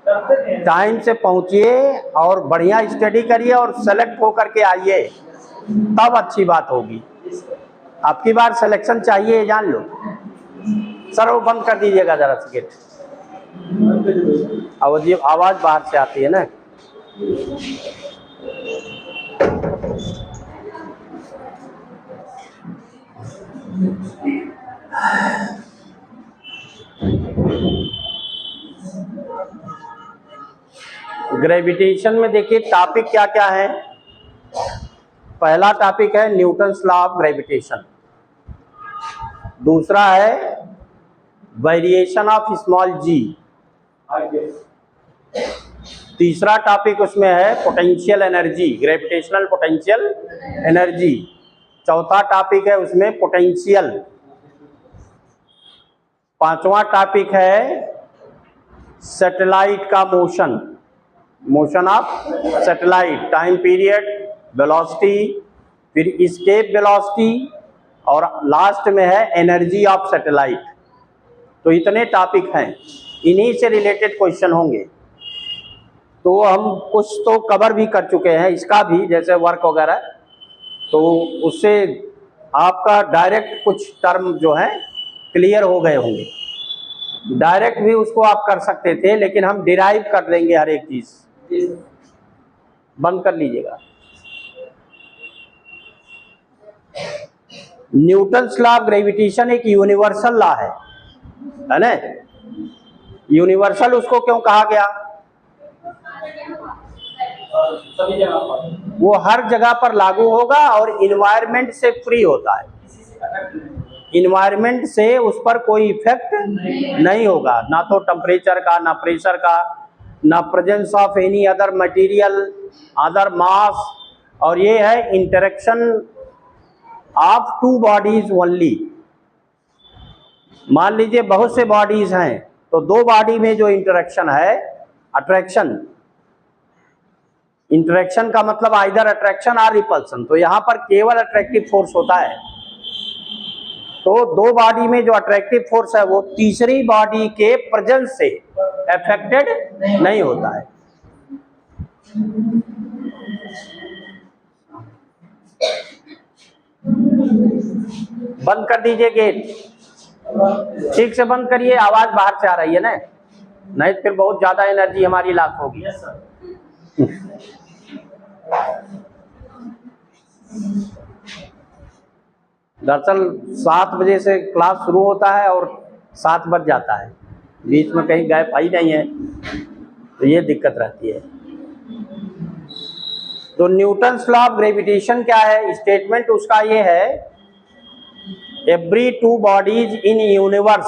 Time से पहुंचिए और बढ़िया स्टडी करिए और सेलेक्ट होकर के आइए, तब अच्छी बात होगी। आपकी बार सिलेक्शन चाहिए, जान लो। सर वो बंद कर दीजिएगा जरा से गेट, आवाज बाहर से आती है ना। ग्रेविटेशन में देखिए टॉपिक क्या क्या है। पहला टॉपिक है न्यूटन्स लॉ ऑफ ग्रेविटेशन, दूसरा है वेरिएशन ऑफ स्मॉल जी, तीसरा टॉपिक उसमें है potential energy, gravitational potential energy, चौथा टॉपिक है उसमें पोटेंशियल, पांचवा टॉपिक है सैटेलाइट का motion, motion of satellite, time period, velocity, फिर एस्केप वेलोसिटी, और लास्ट में है एनर्जी ऑफ सैटेलाइट। तो इतने टॉपिक हैं, इन्हीं से रिलेटेड क्वेश्चन होंगे। तो हम कुछ तो कवर भी कर चुके हैं इसका भी, जैसे वर्क वगैरह, तो उससे आपका डायरेक्ट कुछ टर्म जो है क्लियर हो गए होंगे। डायरेक्ट भी उसको आप कर सकते थे, लेकिन हम डिराइव कर देंगे हर एक चीज। बंद कर लीजिएगा। न्यूटन्स लॉ ऑफ ग्रेविटेशन एक यूनिवर्सल लॉ है ना। यूनिवर्सल उसको क्यों कहा गया? वो हर जगह पर लागू होगा और इन्वायरमेंट से फ्री होता है। इन्वायरमेंट से उस पर कोई इफेक्ट नहीं होगा, ना तो टेम्परेचर का, ना प्रेशर का, ना presence of any other material, other mass, और ये है interaction of two bodies only. मान लीजिए बहुत से बॉडीज हैं, तो दो बॉडी में जो इंटरेक्शन है, अट्रैक्शन, इंटरेक्शन का मतलब आइदर अट्रैक्शन और रिपल्सन, तो यहाँ पर केवल अट्रैक्टिव फोर्स होता है। तो दो बॉडी में जो अट्रैक्टिव फोर्स है वो तीसरी बॉडी के प्रेजेंस से अफेक्टेड नहीं होता है। बंद कर दीजिए गेट, ठीक से बंद करिए, आवाज बाहर से आ रही है ना, नहीं तो फिर बहुत ज्यादा एनर्जी हमारी लॉस होगी। दरअसल 7 बजे से क्लास शुरू होता है और 7 बज जाता है, बीच में कहीं गैप आई नहीं है, तो ये दिक्कत रहती है। तो न्यूटन्स लॉ ऑफ ग्रेविटेशन क्या है? स्टेटमेंट उसका ये है, every two bodies in universe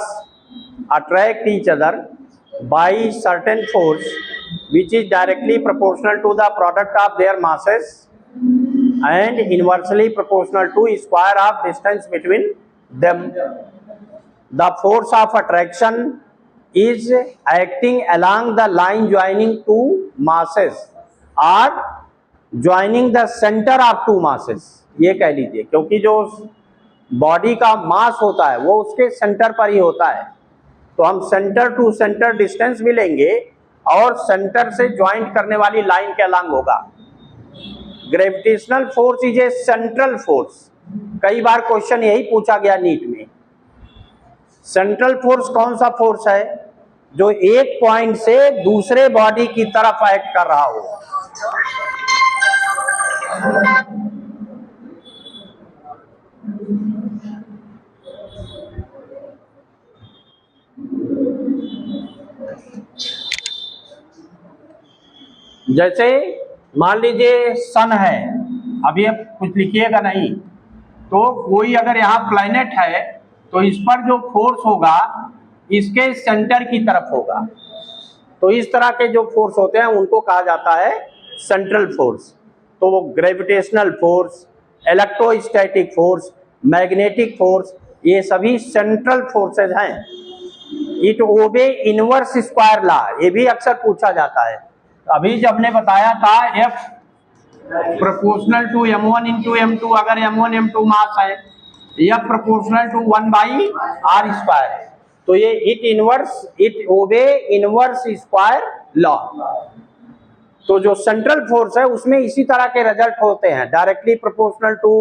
attract each other by certain force which is directly proportional to the product of their masses and inversely proportional to square of distance between them. The force of attraction is acting along the line joining two masses or joining the center of two masses, ये कह लीजिए, क्योंकि जो body का मास होता है वो उसके सेंटर पर ही होता है, तो हम सेंटर टू सेंटर डिस्टेंस भी लेंगे और सेंटर से ज्वाइंट करने वाली लाइन के अलॉन्ग होगा। Gravitational force is a central force, कई बार क्वेश्चन यही पूछा गया नीट में। सेंट्रल फोर्स कौन सा फोर्स है? जो एक पॉइंट से दूसरे बॉडी की तरफ एक्ट कर रहा हो। जैसे मान लीजिए सन है, अभी अब कुछ लिखिएगा नहीं, तो कोई अगर यहाँ प्लैनेट है तो इस पर जो फोर्स होगा इसके सेंटर की तरफ होगा। तो इस तरह के जो फोर्स होते हैं उनको कहा जाता है सेंट्रल फोर्स। तो वो gravitational force, electrostatic force, magnetic force, ये सभी सेंट्रल फोर्सेज हैं। इट ओबे इनवर्स स्क्वायर लॉ, ये भी अक्सर पूछा जाता है। अभी जब हमने बताया था F proportional to m1 into m2, अगर m1 m2 मास है, F proportional to 1/r square, तो ये इट ओबे इनवर्स स्क्वायर लॉ। तो जो सेंट्रल फोर्स है उसमें इसी तरह के रिजल्ट होते हैं, directly proportional to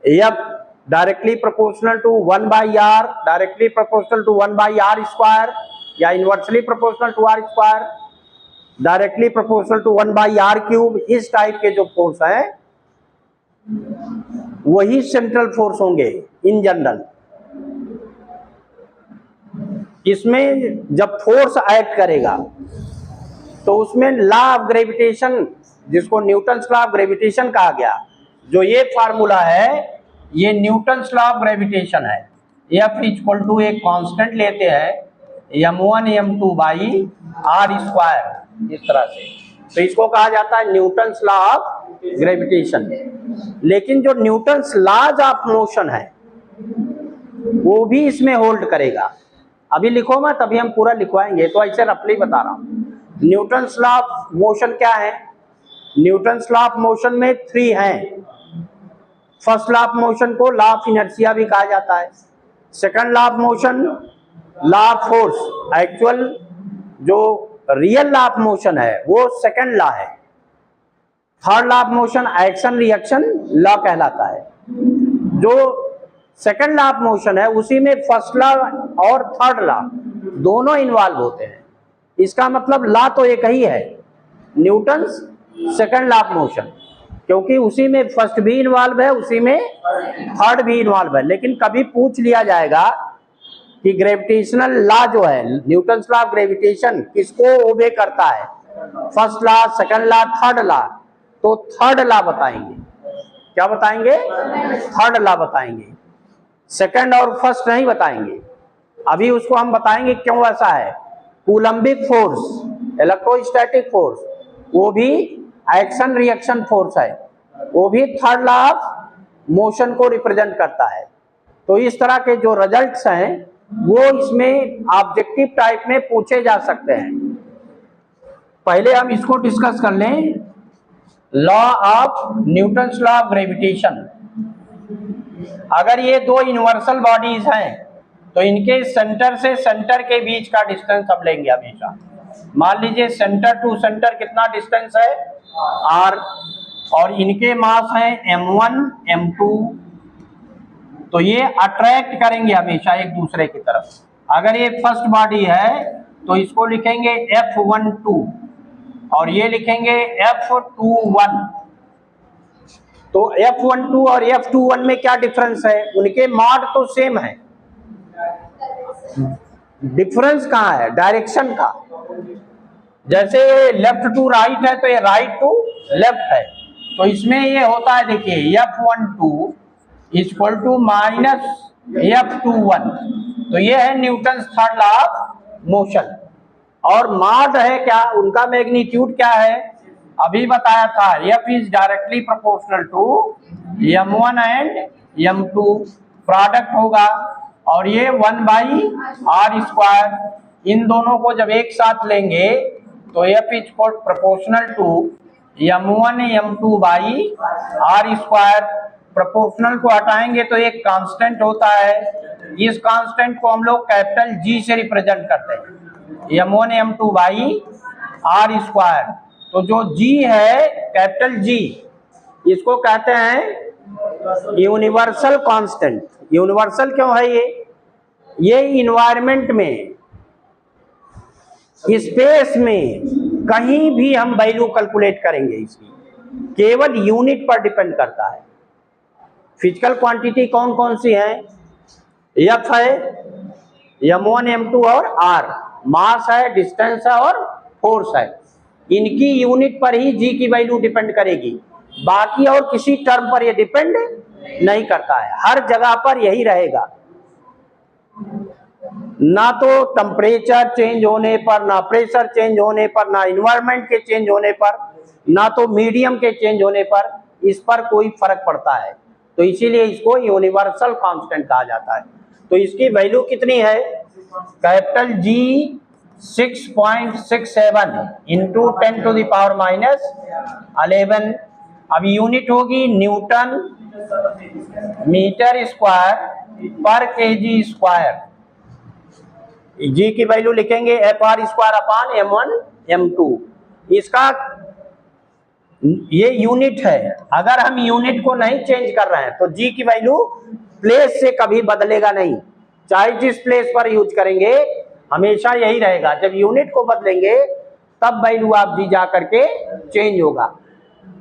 f, directly proportional to 1/r, directly proportional to 1/r square, या inversely proportional to r square, directly proportional to 1/r cube. इस टाइप के जो फोर्स है वही सेंट्रल फोर्स होंगे इन जनरल। इसमें जब फोर्स एक्ट करेगा तो उसमें लॉ ऑफ ग्रेविटेशन, जिसको न्यूटन्स लॉ ऑफ ग्रेविटेशन कहा गया, जो ये फार्मूला है ये न्यूटन्स लॉ ऑफ ग्रेविटेशन है। F इक्वल टू एक कांस्टेंट लेते हैं m1 m2 by r square, इस तरह से, तो इसको कहा जाता है न्यूटन्स लॉ ऑफ ग्रेविटेशन। लेकिन जो न्यूटन्स लॉज ऑफ मोशन है वो भी इसमें होल्ड करेगा। अभी लिखो मत, अभी हम पूरा लिखवाएंगे, तो ऐसे रफली बता रहा हूं। न्यूटन्स लॉ ऑफ मोशन क्या है? न्यूटन्स लॉ ऑफ मोशन में 3 हैं। फर्स्ट लॉ ऑफ मोशन को लॉ ऑफ इनर्शिया भी कहा जाता है। Second law of motion law of force, actual जो रियल लॉ ऑफ मोशन है वो सेकंड लॉ है। Third law of motion action reaction law कहलाता है। जो सेकंड लॉ ऑफ मोशन है उसी में फर्स्ट लॉ और थर्ड लॉ दोनों इन्वॉल्व होते हैं। इसका मतलब लॉ तो एक ही है, Newton's second law of motion, क्योंकि उसी में फर्स्ट भी इन्वॉल्व है, उसी में थर्ड भी इन्वॉल्व है। लेकिन कभी पूछ लिया जाएगा कि ग्रेविटेशनल लॉ जो है, न्यूटन्स लॉ ऑफ ग्रेविटेशन, किसको ओबे करता है? First law, second law, third law. तो थर्ड लॉ बताएंगे। क्या बताएंगे? थर्ड लॉ बताएंगे, सेकंड और फर्स्ट नहीं बताएंगे। अभी उसको हम बताएंगे क्यों ऐसा है। कूलम्बिक फोर्स, इलेक्ट्रोस्टैटिक फोर्स, वो भी एक्शन रिएक्शन फोर्स है, वो भी थर्ड लॉ ऑफ मोशन को रिप्रेजेंट करता है। तो इस तरह के जो रिजल्ट्स हैं वो इसमें ऑब्जेक्टिव टाइप में पूछे जा सकते हैं। पहले हम इसको डिस्कस कर लें, law of Newton's law of gravitation. अगर ये दो यूनिवर्सल बॉडीज हैं तो इनके सेंटर से सेंटर के बीच का डिस्टेंस हम लेंगे हमेशा। मान लीजिए सेंटर टू सेंटर कितना डिस्टेंस है? r, और इनके मास है m1 m2। तो ये अट्रैक्ट करेंगे हमेशा एक दूसरे की तरफ। अगर ये फर्स्ट बॉडी है तो इसको लिखेंगे F12 और ये लिखेंगे F21। तो F12 और F21 में क्या डिफरेंस है? उनके मॉड तो सेम है, डिफरेंस कहाँ है? डायरेक्शन का। जैसे लेफ्ट टू राइट है तो ये राइट टू लेफ्ट है। तो इसमें ये होता है, देखिए F12 equal to minus F21। तो ये है Newton's third law of motion. और मॉड है क्या? उनका मैग्नीट्यूड क्या है? अभी बताया था, F is directly proportional to m1 and m2, product होगा, और ये 1/r स्क्वायर। इन दोनों को जब एक साथ लेंगे तो F is proportional to m1 m2 by r square. Proportional को हटाएंगे तो एक कांस्टेंट होता है, इस कांस्टेंट को हम लोग कैपिटल G से रिप्रेजेंट करते हैं, m1 m2 by r square. तो जो G है कैपिटल G, इसको कहते हैं यूनिवर्सल कांस्टेंट। यूनिवर्सल क्यों है ये इन्वायरमेंट में, स्पेस में कहीं भी हम वैल्यू कैलकुलेट करेंगे इसकी, केवल यूनिट पर डिपेंड करता है। फिजिकल क्वांटिटी कौन कौन सी है? F है, m1 m2 और r, मास है, डिस्टेंस है और फोर्स है। इनकी यूनिट पर ही G की वैल्यू डिपेंड करेगी, बाकी और किसी टर्म पर ये डिपेंड नहीं करता है। हर जगह पर यही रहेगा, ना तो टेम्परेचर चेंज होने पर, ना प्रेशर चेंज होने पर, ना इन्वायरमेंट के चेंज होने पर, ना तो मीडियम के चेंज होने पर इस पर कोई फर्क पड़ता है। तो इसीलिए इसको यूनिवर्सल कांस्टेंट कहा जाता है। तो इसकी वैल्यू कितनी है? Capital G 6.67 into 10⁻⁻11। अब यूनिट होगी न्यूटन मीटर स्क्वायर पर kg स्क्वायर। जी की वैल्यू लिखेंगे F R square upon m1 m2। इसका ये यूनिट है, अगर हम यूनिट को नहीं चेंज कर रहे हैं तो जी की वैल्यू प्लेस से कभी बदलेगा नहीं, चाहे जिस प्लेस पर यूज करेंगे हमेशा यही रहेगा। जब यूनिट को बदलेंगे तब वैल्यू आप जी जा करके चेंज होगा।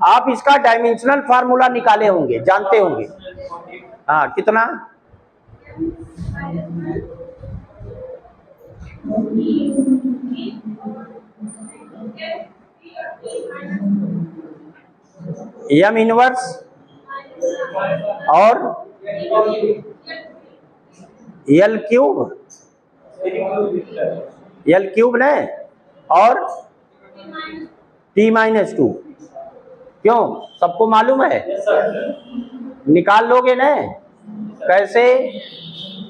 आप इसका डायमेंशनल फार्मूला निकाले होंगे, जानते होंगे। हाँ, कितना? एम इनवर्स और एल क्यूब ने और t-2। क्यों, सबको मालूम है? निकाल लोगे ना? कैसे?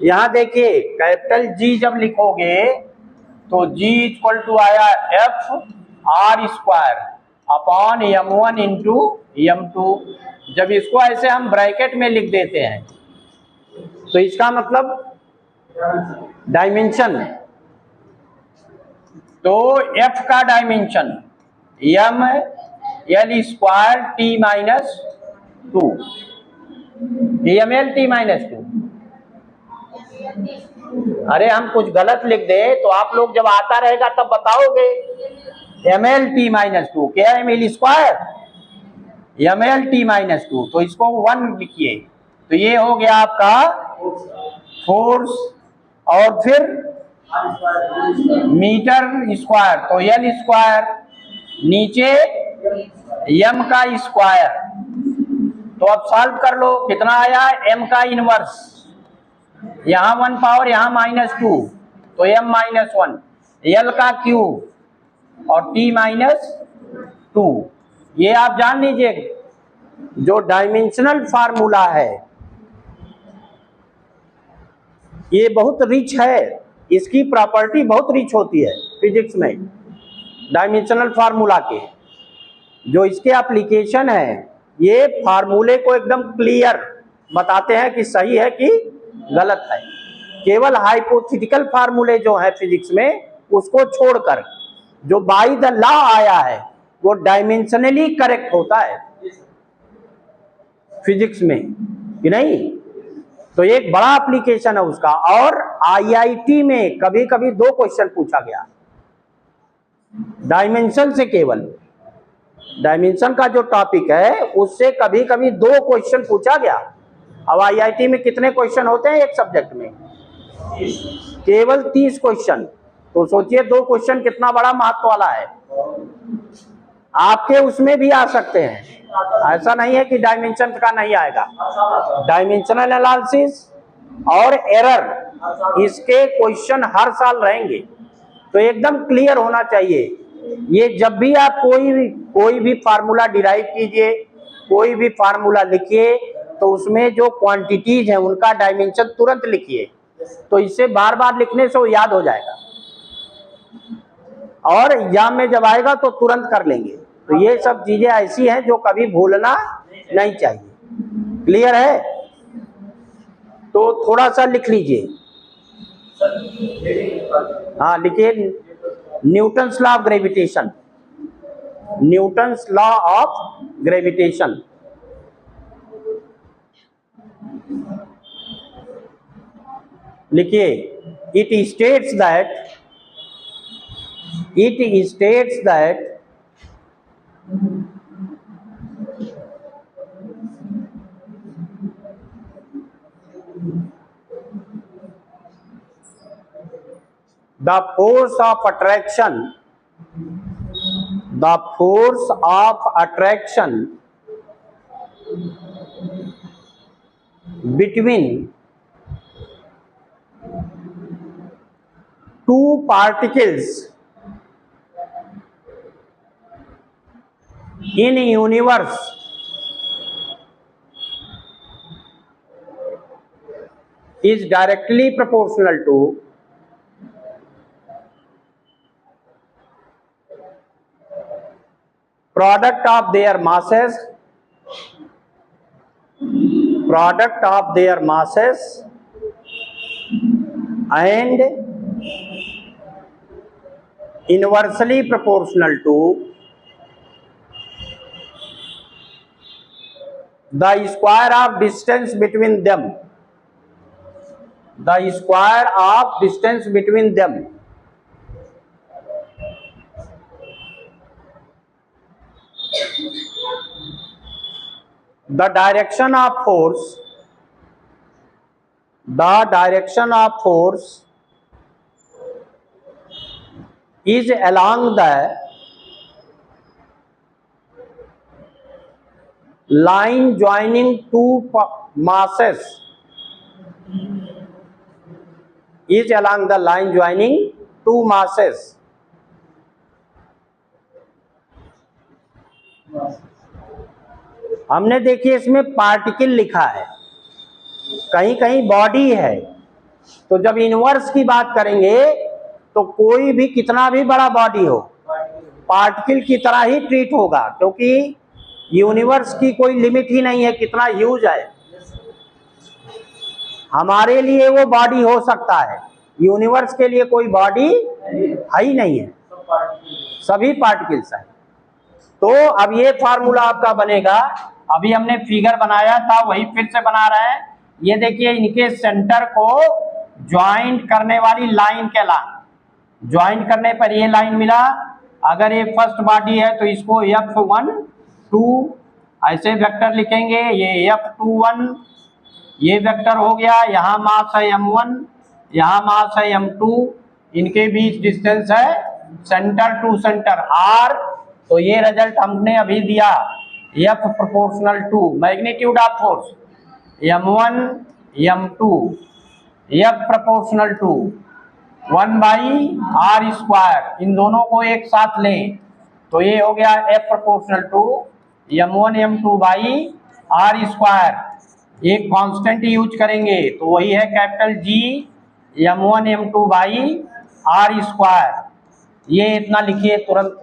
यहां देखिए, कैपिटल जी जब लिखोगे तो जी इक्वल टू आया F R square upon m1 into m2। जब इसको ऐसे हम ब्रैकेट में लिख देते हैं तो इसका मतलब डायमेंशन, तो f का dimension m l square t-2 ml t-2। अरे हम कुछ गलत लिख दे तो आप लोग जब आता रहेगा तब बताओगे। ml t-2 क्या है? ml स्क्वायर ml t-2, तो इसको 1 लिखिए तो ये हो गया आपका फोर्स, और फिर मीटर स्क्वायर तो एल स्क्वायर, नीचे m का स्क्वायर। तो अब सॉल्व कर लो, कितना आया? m का इनवर्स, यहाँ 1 पावर यहाँ -2 तो m -1, l का क्यूब और t-2। ये आप जान लीजिए, जो डायमेंशनल फार्मूला है ये बहुत रिच है, इसकी प्रॉपर्टी बहुत रिच होती है फिजिक्स में। डायमेंशनल फार्मूला के जो इसके एप्लीकेशन है, ये फार्मूले को एकदम क्लियर बताते हैं कि सही है कि गलत है। केवल हाइपोथेटिकल फार्मूले जो है फिजिक्स में, उसको छोड़कर जो बाय द लॉ आया है वो डायमेंशनली करेक्ट होता है फिजिक्स में, कि नहीं? तो एक बड़ा एप्लीकेशन है उसका। और आईआईटी में कभी कभी 2 क्वेश्चन पूछा गया डायमेंशन से, केवल डायमेंशन का जो टॉपिक है उससे कभी कभी 2 क्वेश्चन पूछा गया। अब आईआईटी में कितने क्वेश्चन होते हैं एक सब्जेक्ट में? केवल 30 क्वेश्चन। तो सोचिए 2 क्वेश्चन कितना बड़ा महत्व वाला है। आपके उसमें भी आ सकते हैं, ऐसा नहीं है कि डायमेंशन का नहीं आएगा। डायमेंशनल एनालिसिस और एरर, इसके क्वेश्चन हर साल रहेंगे, तो एकदम क्लियर होना चाहिए। ये जब भी आप कोई भी फार्मूला डिराइव कीजिए, कोई भी फार्मूला लिखिए, तो उसमें जो क्वांटिटीज हैं उनका डायमेंशन तुरंत लिखिए, तो इससे बार बार लिखने से वो याद हो जाएगा और एग्जाम में जब आएगा तो तुरंत कर लेंगे। तो ये सब चीजें ऐसी हैं जो कभी भूलना नहीं चाहिए। क्लियर है? तो थोड़ा सा लिख लीजिए। हाँ लिखिए, Newton's law of gravitation. Newton's law of gravitation. लिखिए, it states that the force of attraction between two particles in universe is directly proportional to product of their masses and inversely proportional to the square of distance between them. The square of distance between them. The direction of force is along the line joining two masses. Is along the line joining two masses. हमने देखिए इसमें particle लिखा है, कहीं कहीं body है, तो जब इनवर्स की बात करेंगे तो कोई भी कितना भी बड़ा बॉडी हो पार्टिकल की तरह ही ट्रीट होगा, क्योंकि यूनिवर्स की कोई लिमिट ही नहीं है कितना ह्यूज है। हमारे लिए वो बॉडी हो सकता है, यूनिवर्स के लिए कोई बॉडी है ही नहीं है, सभी पार्टिकल्स हैं। तो अब ये फार्मूला आपका बनेगा, अभी हमने फिगर बनाया था वही फिर से बना रहे हैं। ये देखिए इनके सेंटर को ज्वाइंट करने वाली लाइन कहलाती, ज्वाइंट करने पर ये लाइन मिला। अगर ये फर्स्ट बॉडी है तो इसको F1 2 ऐसे वेक्टर लिखेंगे, ये F21 ये वेक्टर हो गया। यहाँ मास है M1, यहाँ मास है M2, इनके बीच डिस्टेंस है सेंटर टू सेंटर R। तो ये रिजल्ट हमने अभी दिया, F proportional to magnitude of force M1 M2 F proportional to 1/r²। इन दोनों को एक साथ लें तो ये हो गया F proportional to M1 M2/r²। एक कांस्टेंट यूज करेंगे तो वही है कैपिटल G M1 M2/r²। ये इतना लिखिए तुरंत।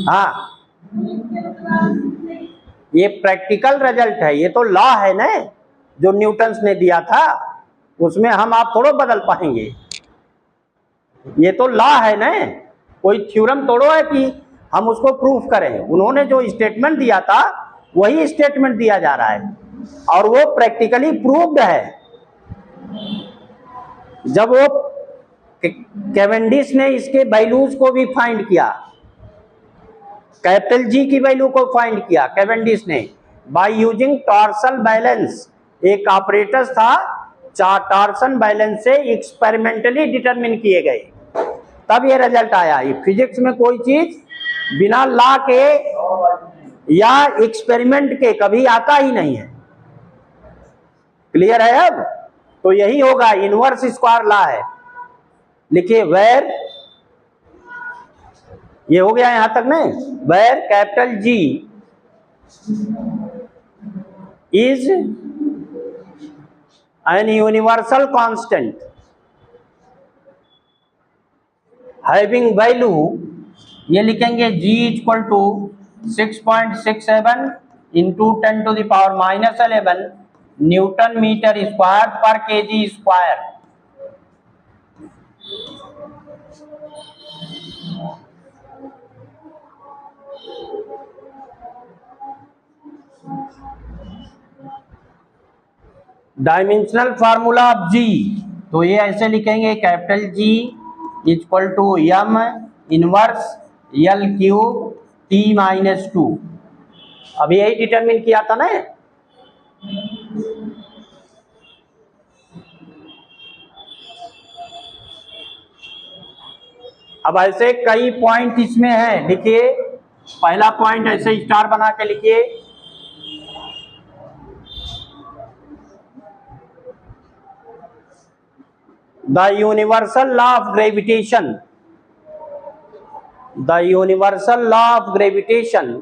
हाँ, ये प्रैक्टिकल रिजल्ट है, ये तो लॉ है ना जो न्यूटन ने दिया था, उसमें हम आप थोड़ो बदल पाएंगे। ये तो लॉ है ना, कोई थ्योरम थोड़ो है कि हम उसको प्रूफ करें। उन्होंने जो स्टेटमेंट दिया था वही स्टेटमेंट दिया जा रहा है और वो प्रैक्टिकली प्रूव्ड है। जब वो कैवेंडिश ने इसके वैल्यूज को भी फाइंड किया, कैपिटल G की वैल्यू को फाइंड किया कैवेंडिश ने बाय यूजिंग टॉर्सल बैलेंस। एक ऑपरेटर्स था, टॉर्सन बैलेंस से एक्सपेरिमेंटली डिटरमिन किए गए, तब ये रिजल्ट आया। ये फिजिक्स में कोई चीज बिना लॉ के या एक्सपेरिमेंट के कभी आता ही नहीं है। क्लियर है अब? तो यही होगा, इनवर्स स्क्वायर लॉ है। लिखिए वेयर, ये हो गया यहां तक नहीं, where capital G is an universal constant having value, ये लिखेंगे G इक्वल टू 6.67 इंटू 10⁻⁻11 न्यूटन मीटर स्क्वायर पर kg square. Dimensional formula of G, तो ये ऐसे लिखेंगे capital G equal to M inverse L³ T-2। अभी यही डिटरमिन किया था ना। अब ऐसे कई पॉइंट इसमें हैं, लिखिए। पहला पॉइंट ऐसे स्टार बना के लिखिए, the universal law of gravitation the universal law of gravitation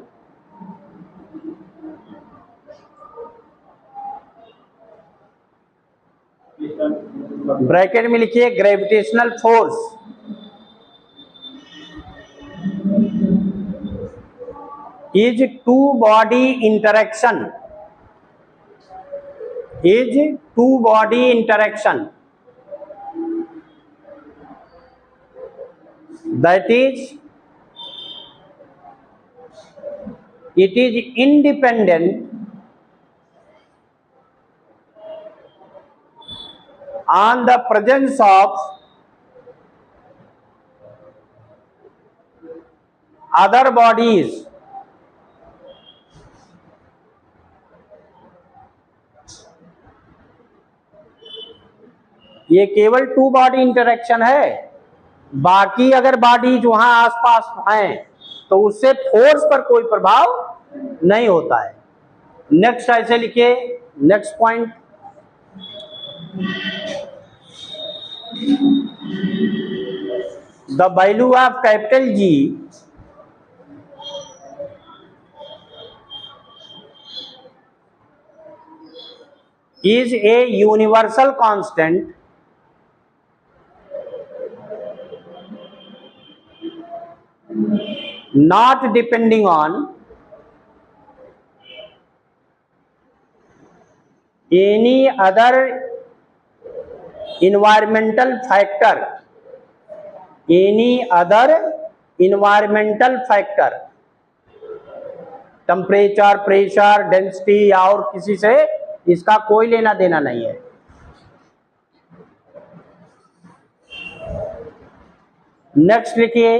bracket में लिखिए gravitational force is two body interaction, is two body interaction that is it is independent on the presence of other bodies, ये केवल to body interaction है, बाकी अगर bodies वहां आसपास हैं तो उससे फोर्स पर कोई प्रभाव नहीं होता है। नेक्स्ट ऐसे लिखिए, next point, the value of capital G is a universal constant not depending on any other environmental factor, any other environmental factor, temperature, pressure, density या और किसी से इसका कोई लेना देना नहीं है। नेक्स्ट लिखिए,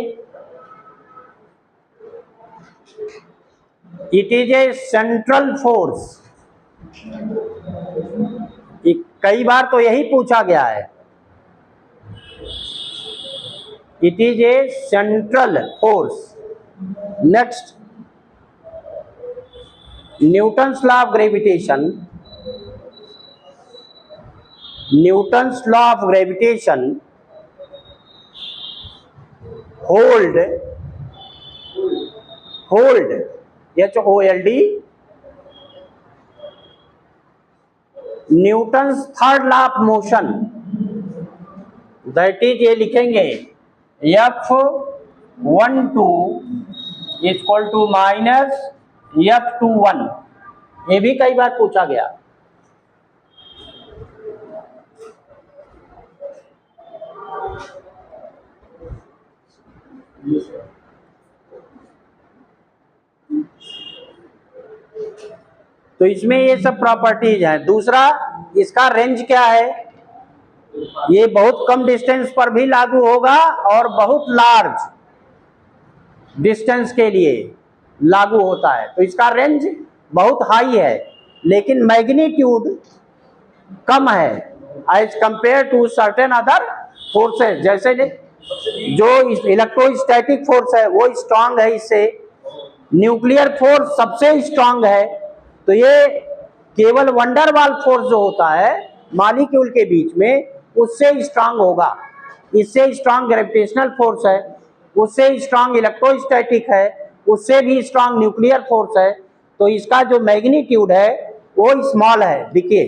it is a central force, कई बार तो यही पूछा गया है, it is a central force. Next, Newton's law of gravitation, Newton's law of gravitation hold HOLD Newton's third law of motion, that is, ये लिखेंगे F12 equal to minus F21, ये भी कई बार पूछा गया। तो इसमें ये सब प्रॉपर्टीज हैं। दूसरा, इसका रेंज क्या है, ये बहुत कम डिस्टेंस पर भी लागू होगा और बहुत लार्ज डिस्टेंस के लिए लागू होता है, तो इसका रेंज बहुत हाई है, लेकिन मैग्नीट्यूड कम है as compare to certain other forces. जैसे जो इलेक्ट्रोस्टैटिक फोर्स है वो स्ट्रांग है, इससे न्यूक्लियर फोर्स सबसे स्ट्रांग है, तो ये केवल वंडरवाल फोर्स जो होता है मॉलिक्यूल के बीच में उससे स्ट्रांग होगा, इससे स्ट्रांग ग्रेविटेशनल फोर्स है, उससे स्ट्रांग इलेक्ट्रोस्टैटिक है, उससे भी स्ट्रांग न्यूक्लियर फोर्स है, तो इसका जो मैग्नीट्यूड है वो स्मॉल है। देखिए,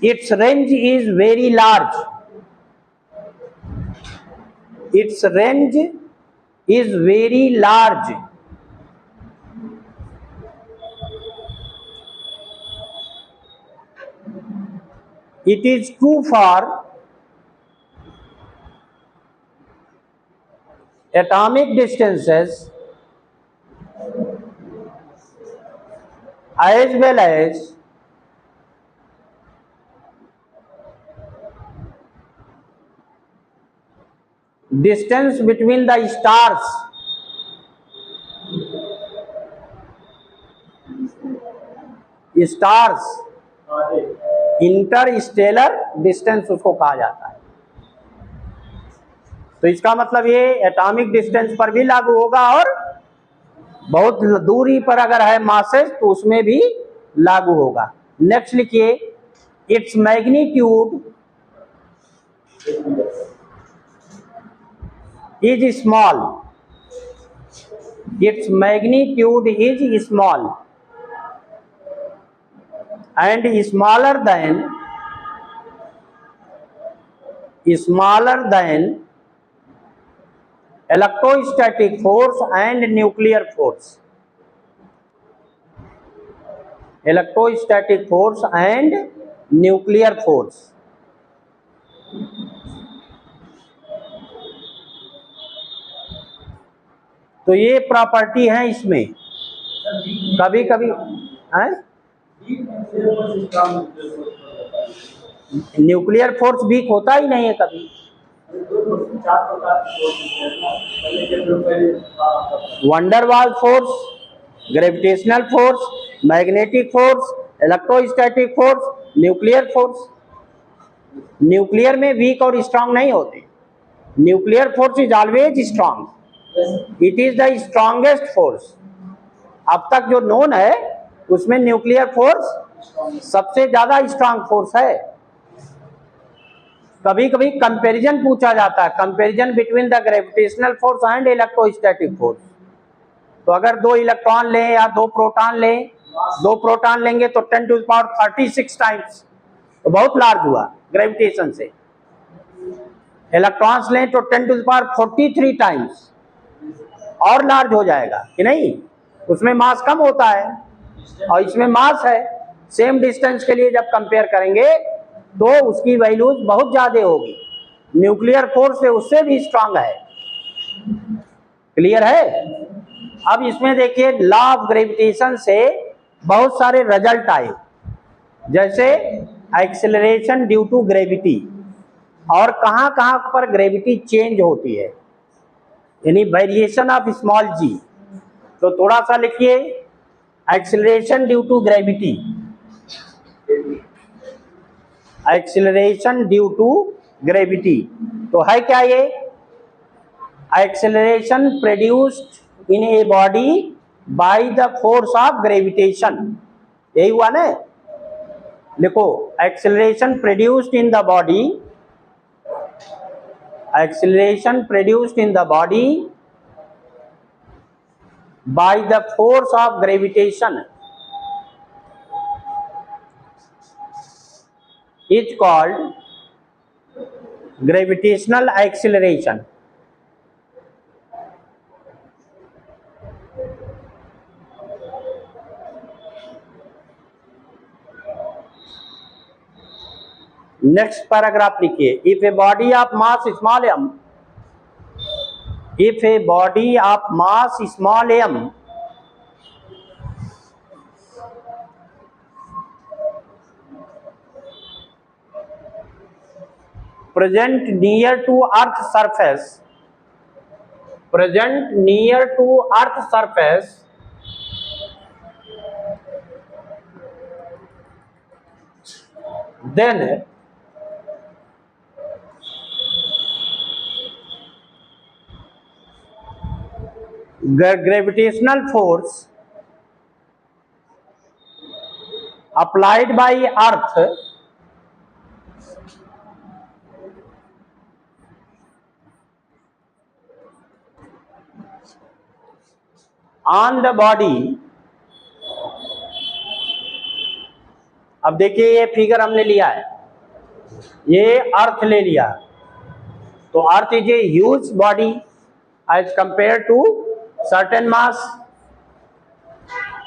it's range is very large, it's range is very large, it is true for atomic distances as well as distance between the stars, stars Interstellar distance उसको कहा जाता है। तो इसका मतलब ये एटॉमिक डिस्टेंस पर भी लागू होगा और बहुत दूरी पर अगर है मासेस तो उसमें भी लागू होगा। नेक्स्ट लिखिए, its magnitude is small, its magnitude is small and smaller than electrostatic force and nuclear force. Electrostatic force and nuclear force. तो ये प्रॉपर्टी है इसमें। कभी कभी न्यूक्लियर फोर्स वीक होता ही नहीं है कभी। Van der Waals force, gravitational force, magnetic force, electrostatic force, nuclear force. Nuclear में वीक और स्ट्रांग नहीं होते। Nuclear force is always strong, it is the strongest force. अब तक जो नोन है उसमें न्यूक्लियर फोर्स सबसे ज्यादा स्ट्रांग फोर्स है। कभी कभी कंपैरिजन पूछा जाता है, comparison between the gravitational force and electrostatic force. तो अगर 2 इलेक्ट्रॉन लें या 2 प्रोटॉन लें, 2 प्रोटॉन लेंगे तो 10⁻36 टाइम्स, तो बहुत लार्ज हुआ ग्रेविटेशन से। इलेक्ट्रॉन्स लें तो 10⁻43 टाइम्स, और लार्ज हो जाएगा कि नहीं। उसमें मास कम होता है और इसमें मास है। सेम डिस्टेंस के लिए जब कंपेयर करेंगे तो उसकी वैल्यूज बहुत ज्यादा होगी। न्यूक्लियर फोर्स से उससे भी स्ट्रांग है। क्लियर है। अब इसमें देखिए लॉ ऑफ ग्रेविटेशन से बहुत सारे रिजल्ट आए, जैसे एक्सेलरेशन ड्यू टू ग्रेविटी, और कहां कहां पर ग्रेविटी चेंज होती है, यानी वेरिएशन ऑफ स्मॉल जी। तो थोड़ा सा लिखिए acceleration due to gravity. Acceleration due to gravity तो है क्या ये? Acceleration produced in a body by the force of gravitation, यही हुआ ना। लिखो acceleration produced in the body, acceleration produced in the body by the force of gravitation is called gravitational acceleration. Next paragraph लिखिए, if a body of mass small m, if a body of mass small m present near to earth surface, present near to earth surface, then gravitational force applied by earth on the body। अब देखिए ये figure हमने लिया है, ये अर्थ ले लिया, तो earth is a huge body as compare to certain mass.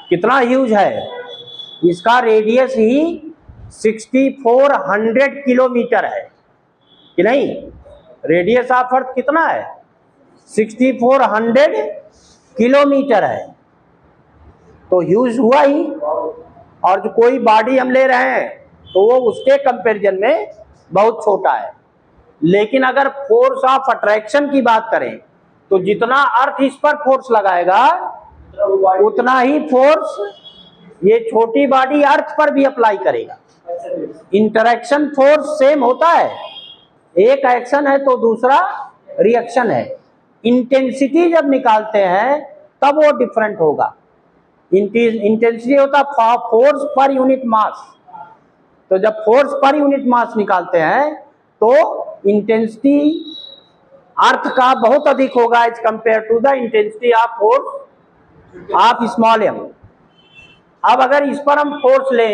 कितना ह्यूज है? इसका रेडियस ही 6400 किलोमीटर है कि नहीं। रेडियस ऑफ अर्थ कितना है? 6400 किलोमीटर है, तो ह्यूज हुआ ही। और जो कोई बॉडी हम ले रहे हैं तो वो उसके कंपैरिजन में बहुत छोटा है। लेकिन अगर फोर्स ऑफ अट्रैक्शन की बात करें तो जितना अर्थ इस पर फोर्स लगाएगा उतना ही फोर्स ये छोटी बॉडी अर्थ पर भी अप्लाई करेगा। इंटरेक्शन फोर्स सेम होता है, एक एक्शन है तो दूसरा रिएक्शन है। इंटेंसिटी जब निकालते हैं तब वो डिफरेंट होगा। इंटेंसिटी होता फोर्स पर यूनिट मास, तो जब फोर्स पर यूनिट मास निकालते हैं तो इंटेंसिटी अर्थ का बहुत अधिक होगा as compare to the intensity of force of small m. अब अगर इस पर हम फोर्स ले,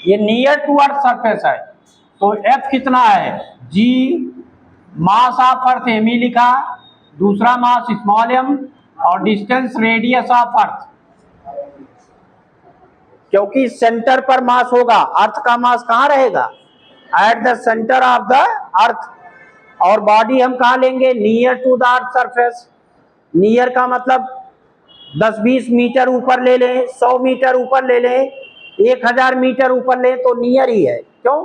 ये नियर टू अर्थ सरफेस है, तो एफ कितना है, जी मास ऑफ अर्थ एम ही लिखा, दूसरा मास स्मॉल एम और डिस्टेंस रेडियस ऑफ अर्थ। क्योंकि सेंटर पर मास होगा, अर्थ का मास कहाँ रहेगा, at the centre of the earth. और बॉडी हम कहाँ लेंगे, near to the earth surface. Near का मतलब 10-20 मीटर ऊपर ले लें, 100 मीटर ऊपर ले लें, 1000 मीटर ऊपर लें तो नियर ही है। क्यों,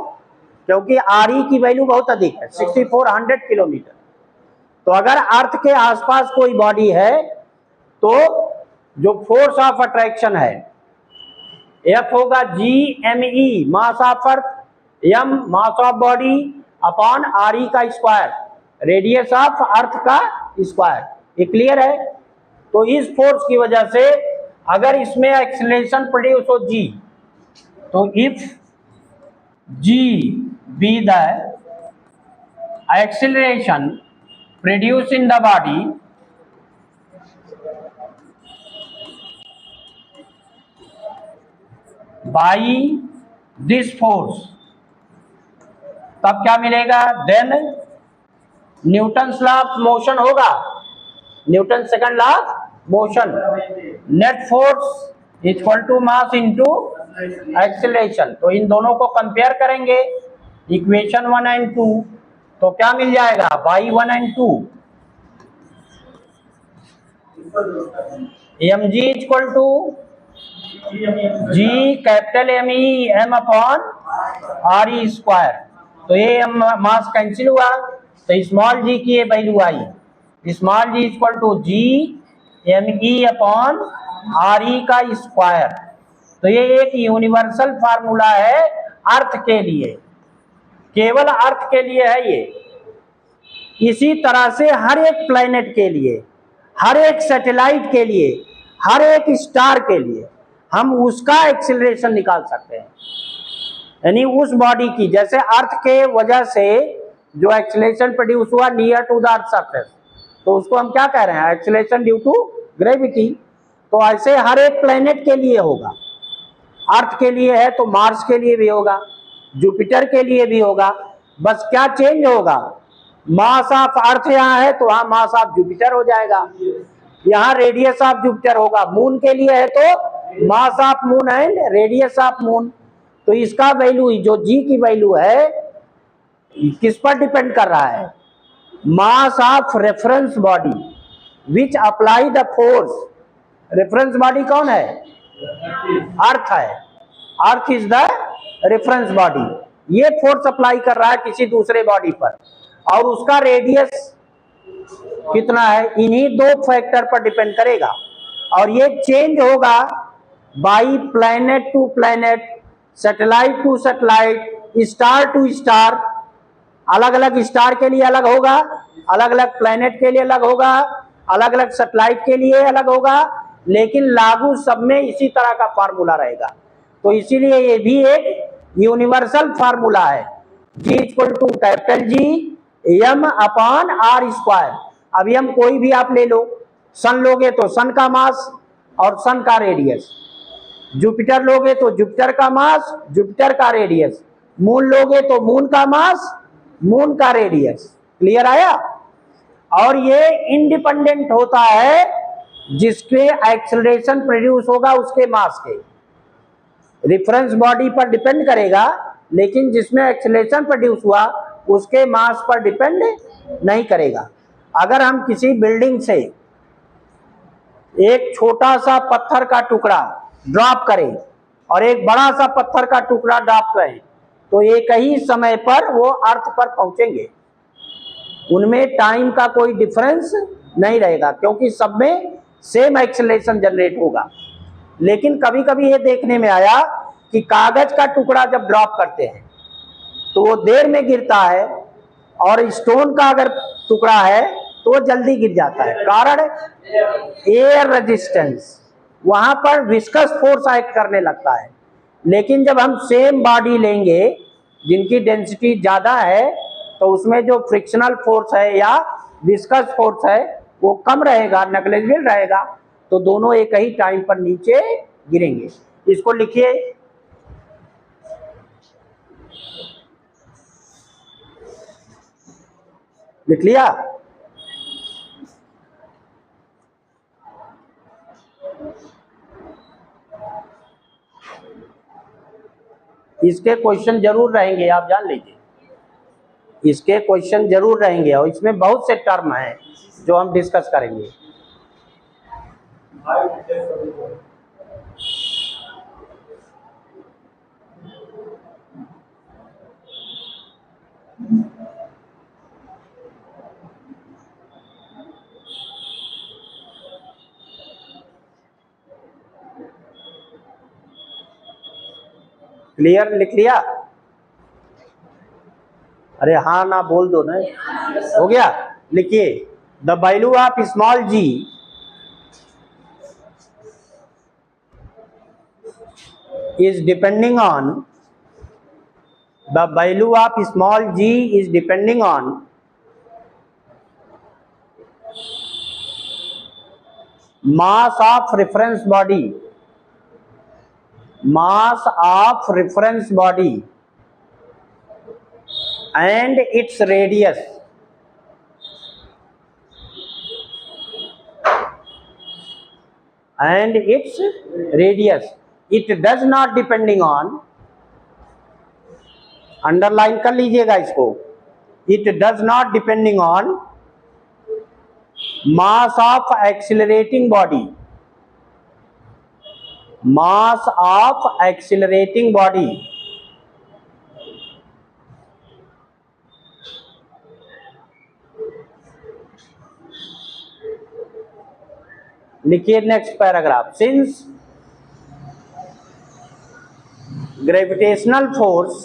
क्योंकि आर ई की वैल्यू बहुत अधिक है, 6400 किलोमीटर। तो अगर अर्थ के आसपास कोई बॉडी है तो जो फोर्स ऑफ अट्रैक्शन है एफ होगा G M E, mass of earth, M mass of body upon are E का स्क्वायर, रेडियस ऑफ अर्थ का स्क्वायर। ये क्लियर है। तो इस फोर्स की वजह से अगर इसमें एक्सीलरेशन प्रोड्यूस हो जी, तो if g be the acceleration produce in the body by this force, तब क्या मिलेगा, then Newton's law of motion होगा, Newton second law of motion. Net force equal to mass into acceleration. तो इन दोनों को कंपेयर करेंगे, इक्वेशन 1 एंड 2, तो क्या मिल जाएगा, by 1 and 2 m g equal to G capital M E m upon R E square. तो ये मास कैंसिल हुआ, तो स्मॉल जी की ये वैल्यू आई, small g equal to G M E upon are E का स्क्वायर। तो ये एक यूनिवर्सल फार्मूला है अर्थ के लिए, केवल अर्थ के लिए है ये। इसी तरह से हर एक प्लैनेट के लिए, हर एक सैटेलाइट के लिए, हर एक स्टार के लिए हम उसका एक्सीलरेशन निकाल सकते हैं। यानी उस बॉडी की, जैसे अर्थ के वजह से जो एक्सीलरेशन प्रोड्यूस हुआ near to the earth surface, तो उसको हम क्या कह रहे हैं, एक्सीलरेशन ड्यू टू ग्रेविटी। तो ऐसे हर एक प्लेनेट के लिए होगा, अर्थ के लिए है तो मार्स के लिए भी होगा, जुपिटर के लिए भी होगा। बस क्या चेंज होगा, मास ऑफ अर्थ यहाँ है तो वहां मास ऑफ जुपिटर हो जाएगा, यहाँ रेडियस ऑफ जुपिटर होगा। मून के लिए है तो mass of moon and radius of moon. तो इसका वैल्यू, जो जी की वैल्यू है, किस पर डिपेंड कर रहा है, mass of reference body which apply the force. Reference body कौन है, अर्थ है, earth is the reference body. ये फोर्स अप्लाई कर रहा है किसी दूसरे बॉडी पर, और उसका रेडियस कितना है, इन्हीं दो फैक्टर पर डिपेंड करेगा। और ये चेंज होगा by planet to planet, satellite to satellite, star to star. अलग अलग स्टार के लिए अलग होगा, अलग अलग प्लैनेट के लिए अलग होगा, अलग अलग सैटेलाइट के लिए अलग होगा, लेकिन लागू सब में इसी तरह का फार्मूला रहेगा। तो इसीलिए ये भी एक यूनिवर्सल फार्मूला है, g equal to capital ji m upon r square. अभी हम कोई भी आप ले लो, सन लोगे तो सन का मास और सन का रेडियस, जुपिटर लोगे तो जुपिटर का मास, जुपिटर का रेडियस, मून लोगे तो मून का मास, मून का रेडियस। क्लियर आया। और ये इंडिपेंडेंट होता है जिसके एक्सेलरेशन प्रोड्यूस होगा उसके मास के, रेफरेंस बॉडी पर डिपेंड करेगा, लेकिन जिसमें एक्सेलरेशन प्रोड्यूस हुआ उसके मास पर डिपेंड नहीं करेगा। अगर हम किसी बिल्डिंग से एक छोटा सा पत्थर का टुकड़ा ड्रॉप करें और एक बड़ा सा पत्थर का टुकड़ा ड्रॉप करें, तो एक ही समय पर वो अर्थ पर पहुंचेंगे, उनमें टाइम का कोई डिफरेंस नहीं रहेगा, क्योंकि सब में सेम एक्सेलरेशन जनरेट होगा। लेकिन कभी कभी ये देखने में आया कि कागज का टुकड़ा जब ड्रॉप करते हैं तो वो देर में गिरता है, और स्टोन का अगर टुकड़ा है तो वो जल्दी गिर जाता है। कारण एयर रेजिस्टेंस, वहां पर विस्कस फोर्स एक्ट करने लगता है। लेकिन जब हम सेम बॉडी लेंगे जिनकी डेंसिटी ज्यादा है, तो उसमें जो फ्रिक्शनल फोर्स है या विस्कस फोर्स है वो कम रहेगा, नेग्लिजिबल रहेगा। तो दोनों एक ही टाइम पर नीचे गिरेंगे। इसको लिखिए, लिख लिया? इसके क्वेश्चन जरूर रहेंगे, आप जान लीजिए, इसके क्वेश्चन जरूर रहेंगे और इसमें बहुत से टर्म हैं जो हम डिस्कस करेंगे। क्लियर? लिख लिया? अरे हाँ ना बोल दो ना, हो गया? लिखिए, the value of small g is depending on, the value of small g is depending on mass of reference body, mass of reference body and its radius, and its radius. It does not depending on, underline कर लीजिएगा इसको, it does not depending on mass of accelerating body, mass of accelerating body लिखिए next paragraph, since gravitational force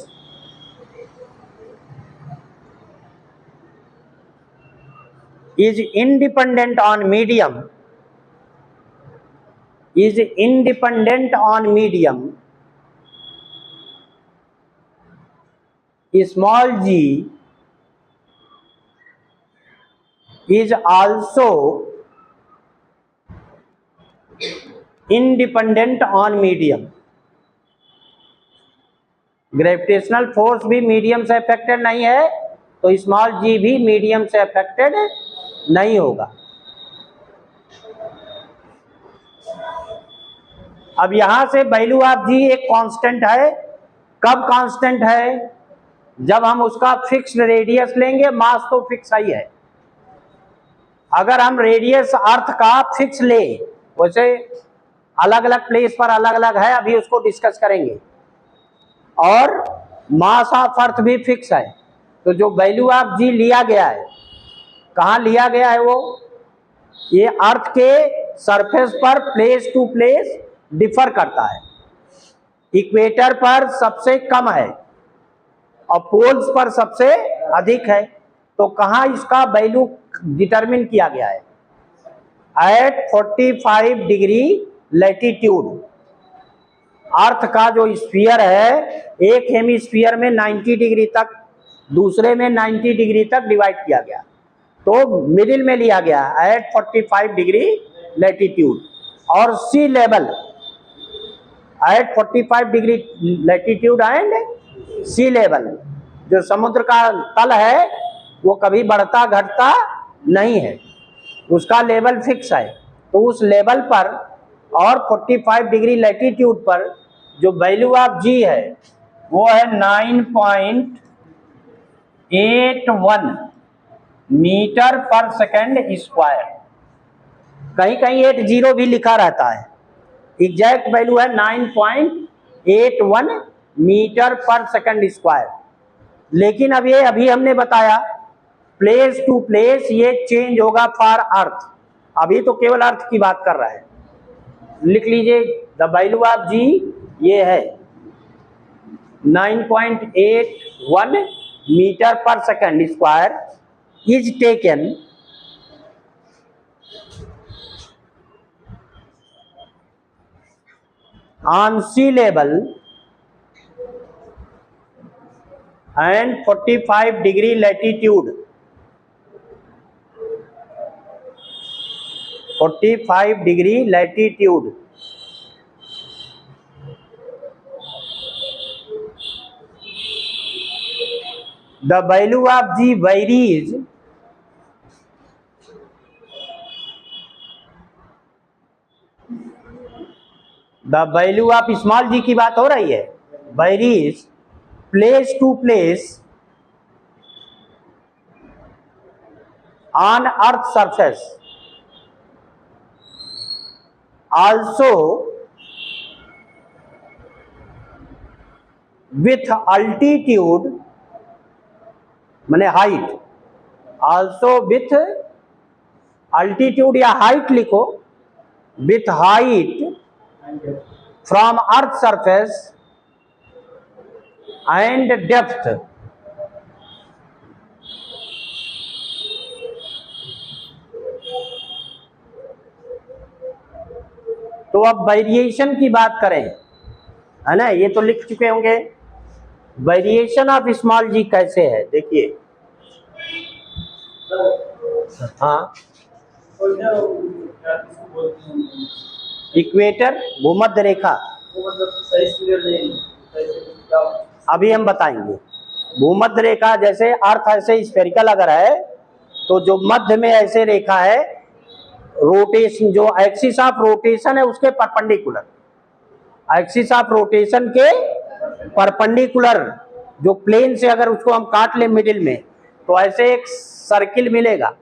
is independent on medium, is independent on medium, small g is also independent on medium. Gravitational force भी medium से affected नहीं है तो small जी भी medium से affected नहीं होगा। अब यहां से वैल्यू ऑफ जी एक कांस्टेंट है। कब कांस्टेंट है? जब हम उसका फिक्स्ड रेडियस लेंगे, मास तो फिक्स ही है। अगर हम रेडियस अर्थ का फिक्स ले, वैसे अलग अलग प्लेस पर अलग अलग है, अभी उसको डिस्कस करेंगे, और मास ऑफ अर्थ भी फिक्स है, तो जो वैल्यू ऑफ जी लिया गया है, कहाँ लिया गया है? वो ये अर्थ के सरफेस पर प्लेस टू प्लेस डिफर करता है। इक्वेटर पर सबसे कम है और पोल्स पर सबसे अधिक है, तो कहाँ इसका वैल्यू डिटरमिन किया गया है? Eight 45 degree latitude. अर्थ का जो स्फीयर है, एक हेमिस्फीयर में 90 डिग्री तक, दूसरे में 90 डिग्री तक डिवाइड किया गया, तो मिडिल में लिया गया एट 45 डिग्री लैटिट्यूड। और sea level at 45 degree latitude and sea level, जो समुद्र का तल है वो कभी बढ़ता घटता नहीं है, उसका लेवल फिक्स है। तो उस लेवल पर और 45 डिग्री लैटिट्यूड पर जो वैल्यू ऑफ जी है वो है 9.81 मीटर पर सेकेंड स्क्वायर। कहीं कहीं 80 भी लिखा रहता है, एग्जैक्ट वैल्यू है 9.81 मीटर पर सेकेंड स्क्वायर। लेकिन अब ये अभी हमने बताया प्लेस टू प्लेस ये चेंज होगा फॉर अर्थ। अभी तो केवल अर्थ की बात कर रहा है। लिख लीजिए, द वैल्यू ऑफ जी ये है 9.81 मीटर पर second square is taken on sea level and 45 degree latitude 45 degree latitude. The value of G varies the value of small g की बात हो रही है, varies place to place on earth surface, also with altitude माने height, also with altitude या height लिखो, with height from earth surface and depth तो अब वेरिएशन की बात करें, है ना, ये तो लिख चुके होंगे। वेरिएशन ऑफ स्मॉल जी कैसे है देखिए। हाँ, इक्वेटर, भूमध्य रेखा, अभी हम बताएंगे। भूमध्य रेखा जैसे अर्थ ऐसे स्फेरिकल अगर है तो जो मध्य में ऐसे रेखा है, रोटेशन जो एक्सिस ऑफ रोटेशन है उसके परपेंडिकुलर, एक्सिस ऑफ रोटेशन के परपेंडिकुलर जो प्लेन से अगर उसको हम काट ले मिडिल में तो ऐसे एक सर्किल मिलेगा,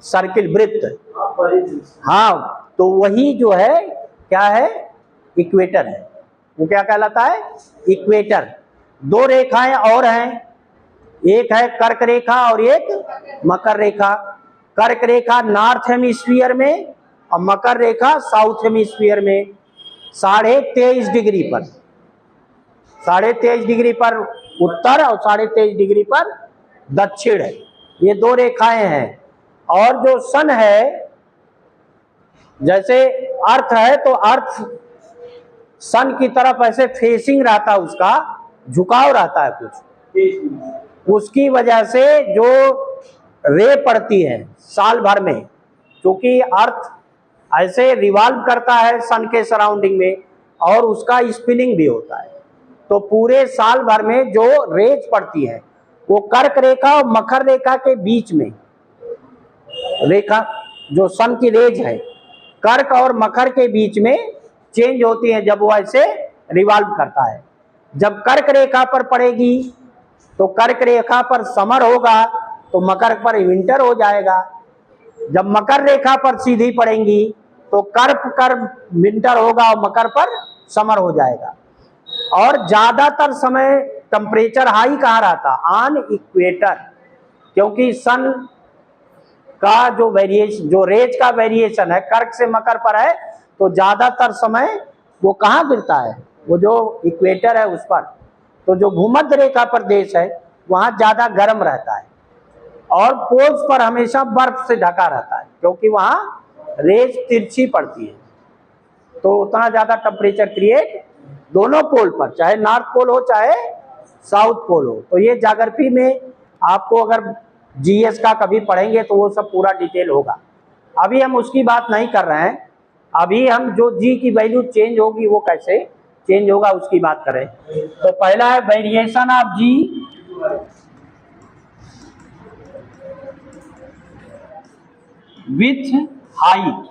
सर्किल, वृत्त। हाँ, तो वही जो है क्या है, इक्वेटर है। वो क्या कहलाता है, इक्वेटर। दो रेखाएं और हैं, एक है कर्क रेखा और एक मकर रेखा। कर्क रेखा नॉर्थ हेमिस्फीयर में और मकर रेखा साउथ हेमिस्फीयर में 23.5 डिग्री पर, 23.5 डिग्री पर उत्तर और 23.5 डिग्री पर दक्षिण है। ये दो रेखाएं हैं। और जो सन है, जैसे अर्थ है तो अर्थ सन की तरफ ऐसे फेसिंग रहता है, उसका झुकाव रहता है कुछ, उसकी वजह से जो रे पड़ती है साल भर में, क्योंकि अर्थ ऐसे रिवॉल्व करता है सन के सराउंडिंग में और उसका स्पिनिंग भी होता है, तो पूरे साल भर में जो रेज पड़ती है वो कर्क रेखा और मकर रेखा के बीच में रेखा, जो सन की रेज है कर्क और मकर के बीच में चेंज होती है जब वो ऐसे रिवॉल्व करता है। जब कर्क रेखा पर पड़ेगी तो कर्क रेखा पर समर होगा तो मकर पर विंटर हो जाएगा। जब मकर रेखा पर सीधी पड़ेंगी तो कर्क पर विंटर होगा और मकर पर समर हो जाएगा। और ज्यादातर समय टेम्परेचर हाई कहाँ रहता, ऑन इक्वेटर, क्योंकि सन का जो वेरिएशन, जो रेज का वेरिएशन है कर्क से मकर पर है, तो ज्यादातर समय वो कहाँ गिरता है, वो जो इक्वेटर है उस पर। तो जो भूमध्य रेखा पर देश है वहां ज्यादा गर्म रहता है और पोल्स पर हमेशा बर्फ से ढका रहता है, क्योंकि वहां रेज तिरछी पड़ती है, तो उतना ज्यादा टेम्परेचर क्रिएट दोनों पोल पर, चाहे नॉर्थ पोल हो चाहे साउथ पोल हो। तो ये ज्योग्राफी में आपको अगर जीएस का कभी पढ़ेंगे तो वो सब पूरा डिटेल होगा। अभी हम उसकी बात नहीं कर रहे हैं, अभी हम जो जी की वैल्यू चेंज होगी वो कैसे चेंज होगा उसकी बात करें। तो पहला है variation of ji with height.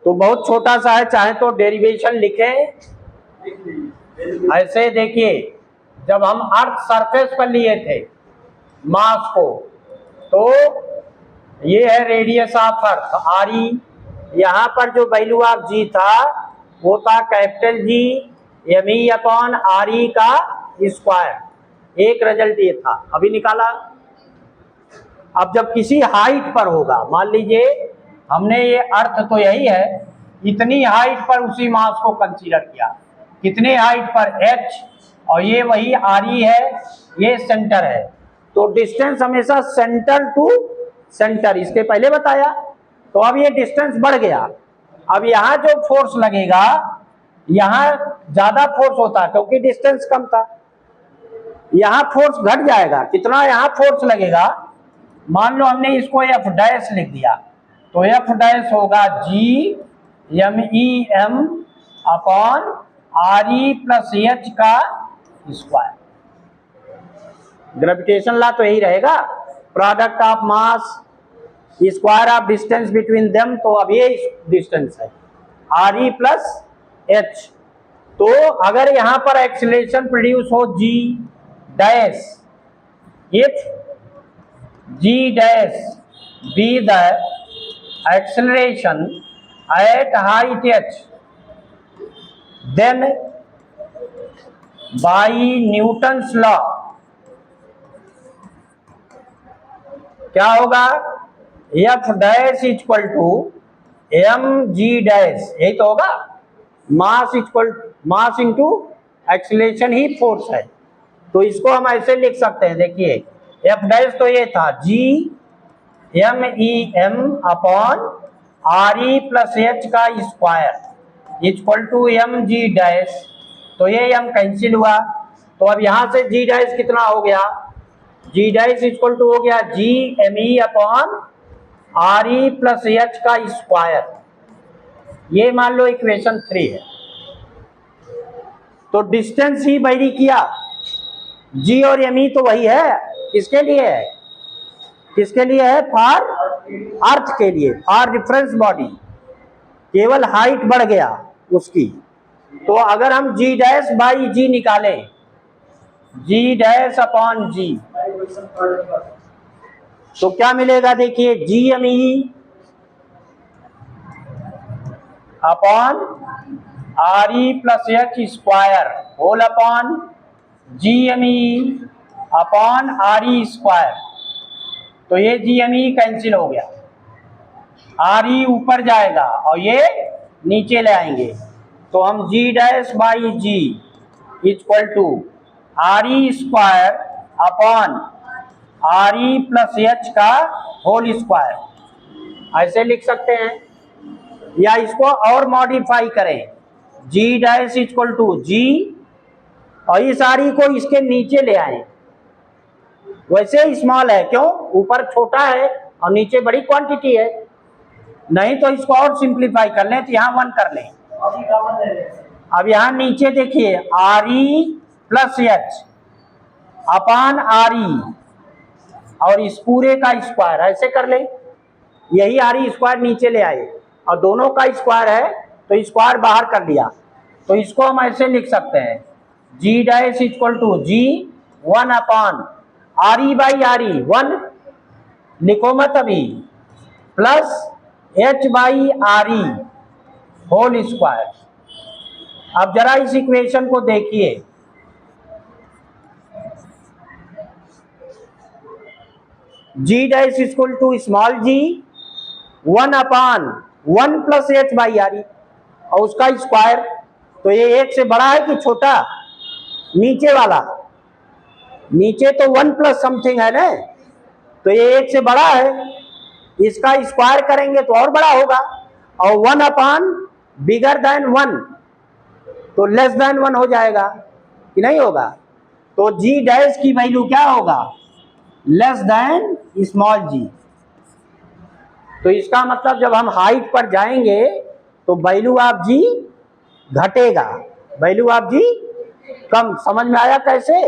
तो बहुत छोटा सा है, चाहे तो डेरिवेशन लिखें ऐसे। देखिए, जब हम अर्थ सरफेस पर लिए थे मास को, तो ये है radius of earth R E. यहाँ पर जो वैल्यू ऑफ जी था वो था capital G M E upon are E का स्क्वायर। एक रिजल्ट ये था, अभी निकाला। अब जब किसी हाइट पर होगा, मान लीजिए हमने ये अर्थ तो यही है, इतनी हाइट पर उसी मास को कंसीडर किया, कितने हाइट पर h, और ये वही आर ई है, ये सेंटर है। तो डिस्टेंस हमेशा सेंटर टू सेंटर, इसके पहले बताया। तो अब ये डिस्टेंस बढ़ गया, अब यहाँ जो फोर्स लगेगा यहाँ ज्यादा फोर्स होता है क्योंकि डिस्टेंस कम था, यहाँ फोर्स घट जाएगा। कितना यहाँ फोर्स लगेगा? मान लो हमने इसको एफ डैश लिख दिया, तो एफ डैश होगा G M E m upon R E plus h का स्क्वायर। ग्रेविटेशन लॉ तो यही रहेगा, product of mass square of distance between them. तो अब ये डिस्टेंस है आर ई प्लस एच। तो अगर यहां पर एक्सीलरेशन प्रोड्यूस हो g dash, if g dash be the acceleration at height h, then by Newton's law क्या होगा? F dash equal to m g dash, यही तो होगा। Mass equal mass into acceleration ही फोर्स है। तो इसको हम ऐसे लिख सकते हैं, देखिए एफ डैश तो ये था g M E m upon R E plus h का square equal to m g dash. तो ये एम कैंसिल हुआ, तो अब यहां से जी डैश कितना हो गया? जी डैश इक्वल टू हो गया G M E upon R E plus h का स्क्वायर। ये मान लो इक्वेशन 3 है। तो डिस्टेंस ही वेरी किया, जी और एम ई तो वही है। किसके लिए है? किसके लिए है? फॉर अर्थ के लिए, फॉर रिफरेंस बॉडी। केवल हाइट बढ़ गया उसकी। तो अगर हम जी डैश बाई जी निकालें, जी डैश अपॉन जी, तो क्या मिलेगा? देखिए G M E upon R E plus h square whole upon G M E upon R E square. तो ये जी एम ई कैंसिल हो गया, आर ई ऊपर जाएगा और ये नीचे ले आएंगे। तो हम g dash by g equal to R E square upon R E plus h का होल स्क्वायर ऐसे लिख सकते हैं। या इसको और मॉडिफाई करें, g dash equal to g और इस आर ई को इसके नीचे ले आए। वैसे स्मॉल है, क्यों? ऊपर छोटा है और नीचे बड़ी क्वांटिटी है। नहीं तो इसको और सिंप्लीफाई कर लें, तो यहाँ 1 कर लें। अब यहाँ नीचे देखिए आर ई प्लस एच अपान आर ई और इस पूरे का स्क्वायर ऐसे कर ले। यही आर ई स्क्वायर नीचे ले आए और दोनों का स्क्वायर है तो स्क्वायर बाहर कर लिया। तो इसको हम ऐसे लिख सकते हैं g dash equal to g 1 upon r e by are e 1 लिखो मत अभी, plus h by are e whole square. अब जरा इस इक्वेशन को देखिए, g dash equal to small g 1 upon 1 plus h by are e और उसका स्क्वायर। तो ये 1 से बड़ा है कि छोटा? नीचे वाला, नीचे तो 1 प्लस समथिंग है ना, तो ये 1 से बड़ा है। इसका स्क्वायर करेंगे तो और बड़ा होगा, और 1 अपान बिगर देन 1 तो लेस देन 1 हो जाएगा कि नहीं होगा? तो जी डैश की वैल्यू क्या होगा? लेस देन स्मॉल जी। तो इसका मतलब जब हम हाइट पर जाएंगे तो वैल्यू ऑफ जी घटेगा, वैल्यू ऑफ जी कम। समझ में आया कैसे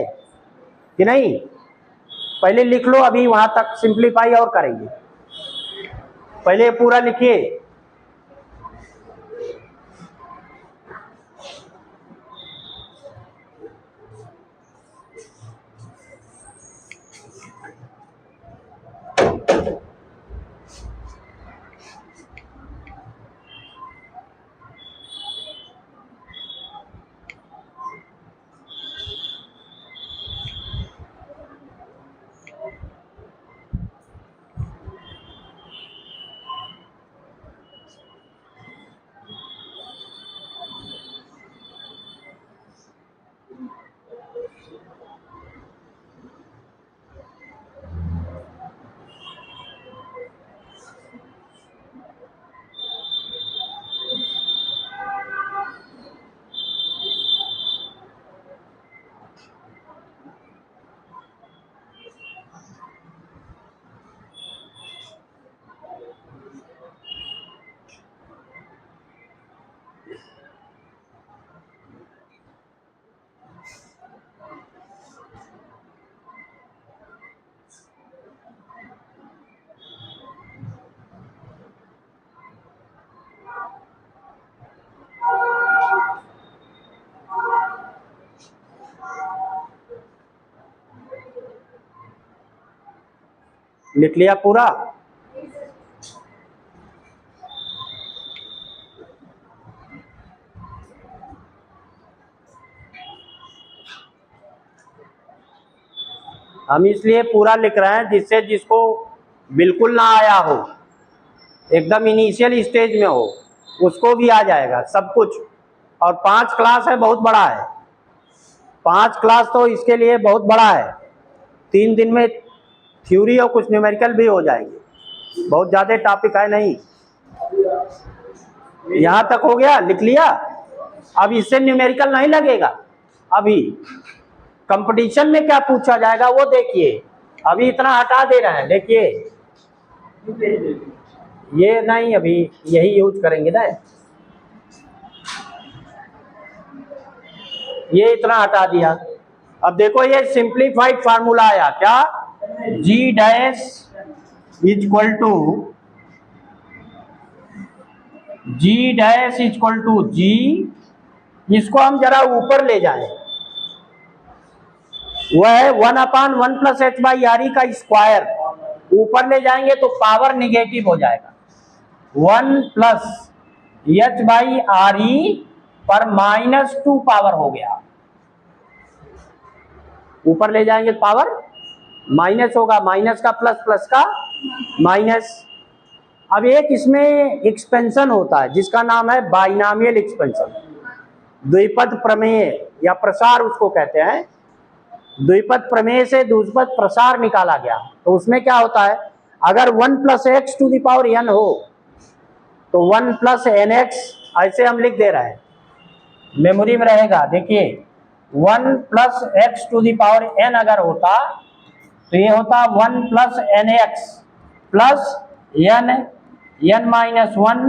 कि नहीं? पहले लिख लो, अभी वहां तक सिंप्लीफाई और करेंगे। पहले पूरा लिखिए। लिख लिया पूरा। हम इसलिए पूरा लिख रहे हैं जिससे जिसको बिल्कुल ना आया हो, एकदम इनिशियल स्टेज में हो, उसको भी आ जाएगा सब कुछ। और 5 क्लास है, बहुत बड़ा है। 5 क्लास तो इसके लिए बहुत बड़ा है। 3 दिन में थ्योरी और कुछ न्यूमेरिकल भी हो जाएंगे, बहुत ज़्यादा टॉपिक है नहीं। यहाँ तक हो गया, लिख लिया। अब इससे न्यूमेरिकल नहीं लगेगा। अभी कंपटीशन में क्या पूछा जाएगा वो देखिए। अभी इतना हटा दे रहे हैं, देखिए ये नहीं, अभी यही यूज करेंगे ना। ये इतना हटा दिया। अब देखो ये सिंप्लीफाइड फार्मूला आया क्या, G dash equal to G, इसको हम जरा ऊपर ले जाएं, वह है 1/1 plus h by are E का स्क्वायर। ऊपर ले जाएंगे तो पावर निगेटिव हो जाएगा, 1 plus h by R E पर -2 पावर हो गया। ऊपर ले जाएंगे तो पावर माइनस होगा, माइनस का प्लस, प्लस का माइनस। अब एक इसमें एक्सपेंशन होता है जिसका नाम है बाइनॉमियल एक्सपेंशन, द्विपद प्रमेय या प्रसार उसको कहते हैं। द्विपद प्रमेय से द्विपद प्रसार निकाला गया। तो उसमें क्या होता है, अगर 1 plus x to the power n हो तो 1 प्लस एन एक्स, ऐसे हम लिख दे रहे हैं, मेमोरी में रहेगा। देखिए 1 plus x to the power n अगर होता तो ये होता 1 plus n x plus n minus 1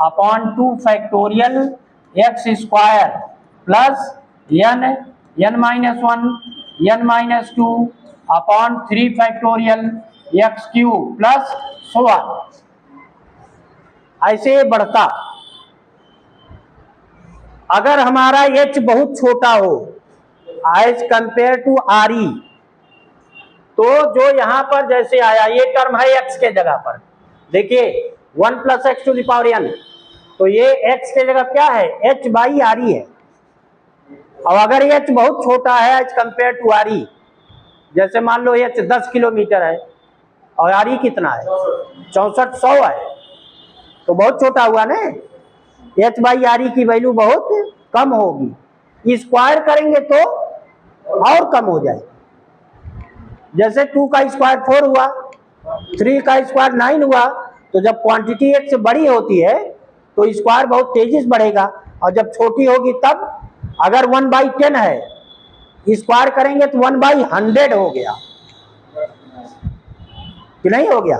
upon 2 factorial x square plus n minus 1 n minus 2 upon 3 factorial x cube plus 16। ऐसे बढ़ता। अगर हमारा h बहुत छोटा हो as compare to are E, तो जो यहां पर जैसे आया ये टर्म है x के जगह पर, देखिए 1 plus x to the power n, तो ये x के जगह क्या है, h बाई आर ई है। और अगर h बहुत छोटा है as compare to are E, जैसे मान लो h 10 किलोमीटर है और आर ई कितना है 6400 है, तो बहुत छोटा हुआ ना, h बाई आर ई की वैल्यू बहुत कम होगी। स्क्वायर करेंगे तो और कम हो जाएगी। जैसे 2 का स्क्वायर 4 हुआ, 3 का स्क्वायर 9 हुआ। तो जब क्वांटिटी एक से बड़ी होती है तो स्क्वायर बहुत तेजी से बढ़ेगा, और जब छोटी होगी तब, अगर 1/10 है स्क्वायर करेंगे तो 1/100 हो गया कि नहीं हो गया,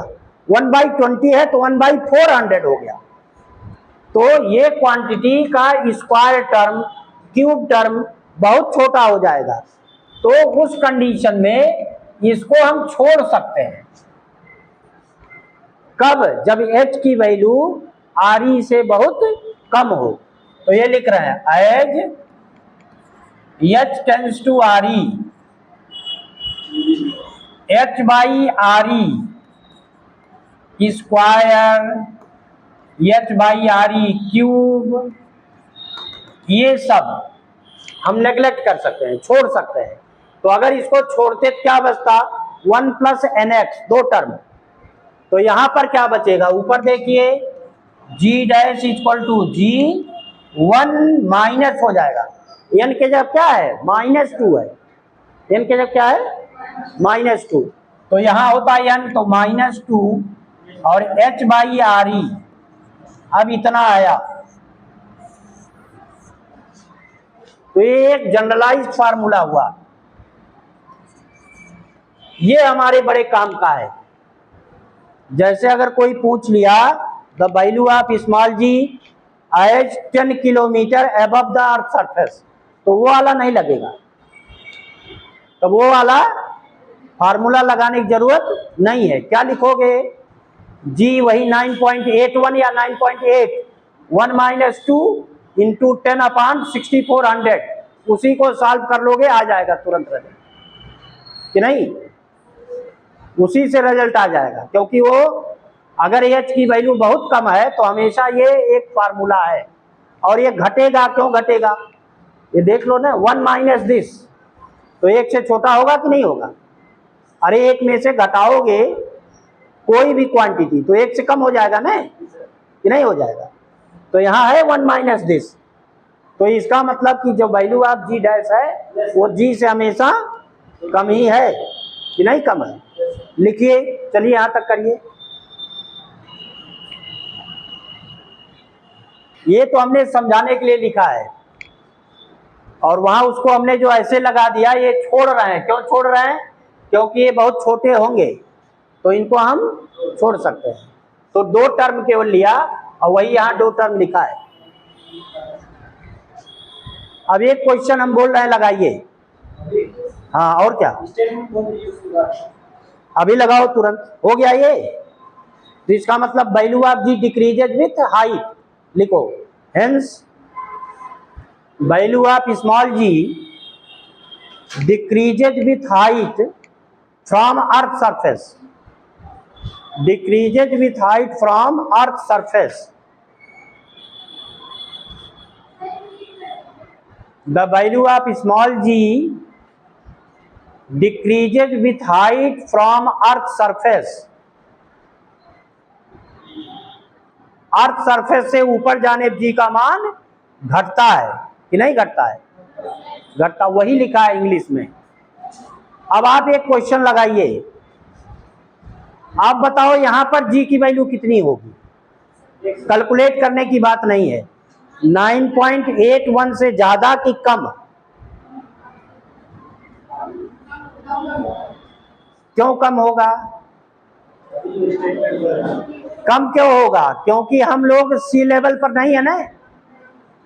1/20 है तो 1/400 हो गया। तो ये क्वांटिटी का स्क्वायर टर्म, क्यूब टर्म बहुत छोटा हो जाएगा। तो उस कंडीशन में इसको हम छोड़ सकते हैं। कब, जब h की वैल्यू आर ई से बहुत कम हो। तो ये लिख रहे हैं as h tends to are E, h by R E square, h by are E cube, ये सब हम नेग्लेक्ट कर सकते हैं, छोड़ सकते हैं। तो अगर इसको छोड़ते तो क्या बचता, 1 प्लस एन एक्स, 2 टर्म। तो यहां पर क्या बचेगा, ऊपर देखिए g dash equal to g 1 minus हो जाएगा, n के जगह क्या है -2 है, n के जगह क्या है -2। तो यहां होता n तो -2 और h बाई आर ई अब इतना आया। तो ये एक जनरलाइज्ड फार्मूला हुआ, ये हमारे बड़े काम का है। जैसे अगर कोई पूछ लिया the value of small G as 10 kilometre above the earth surface, तो वो वाला नहीं लगेगा, तो वो वाला फार्मूला लगाने की जरूरत नहीं है। क्या लिखोगे, जी वही 9.81 या 9.8, 1 माइनस 2 इंटू 10/6400, उसी को सॉल्व कर लोगे, आ जाएगा तुरंत कि नहीं। उसी से रिजल्ट आ जाएगा, क्योंकि वो अगर एच की वैल्यू बहुत कम है तो हमेशा ये एक फार्मूला है, और ये घटेगा। क्यों घटेगा, ये देख लो ना, 1 माइनस दिस, तो एक से छोटा होगा कि नहीं होगा? अरे एक में से घटाओगे कोई भी क्वांटिटी तो एक से कम हो जाएगा ना, कि नहीं हो जाएगा? तो यहाँ है 1 माइनस दिस, तो इसका मतलब कि जो वैल्यू ऑफ जी डैश है वो जी से हमेशा कम ही है, कि नहीं कम है? लिखिए, चलिए यहां तक करिए। ये तो हमने समझाने के लिए लिखा है, और वहां उसको हमने जो ऐसे लगा दिया, ये छोड़ रहे हैं। क्यों छोड़ रहे हैं? क्योंकि ये बहुत छोटे होंगे तो इनको हम छोड़ सकते हैं, तो 2 टर्म केवल लिया और वही यहाँ 2 टर्म लिखा है। अब एक क्वेश्चन हम बोल रहे हैं, लगाइए। हाँ, और क्या? अभी लगाओ तुरंत, हो गया ये। तो इसका मतलब value of g decreases with height, लिखो। Hence value of small g decreases with height from earth surface, decreases with height from earth surface. The value of small g decreases with height from earth surface. Earth surface से ऊपर जाने g का मान घटता है कि नहीं घटता है? घटता, वही लिखा है इंग्लिश में। अब आप एक क्वेश्चन लगाइए, आप बताओ यहां पर g की वैल्यू कितनी होगी? कैलकुलेट करने की बात नहीं है। 9.81 से ज्यादा कि कम? क्यों कम होगा? कम क्यों होगा? क्योंकि हम लोग सी लेवल पर नहीं है ना,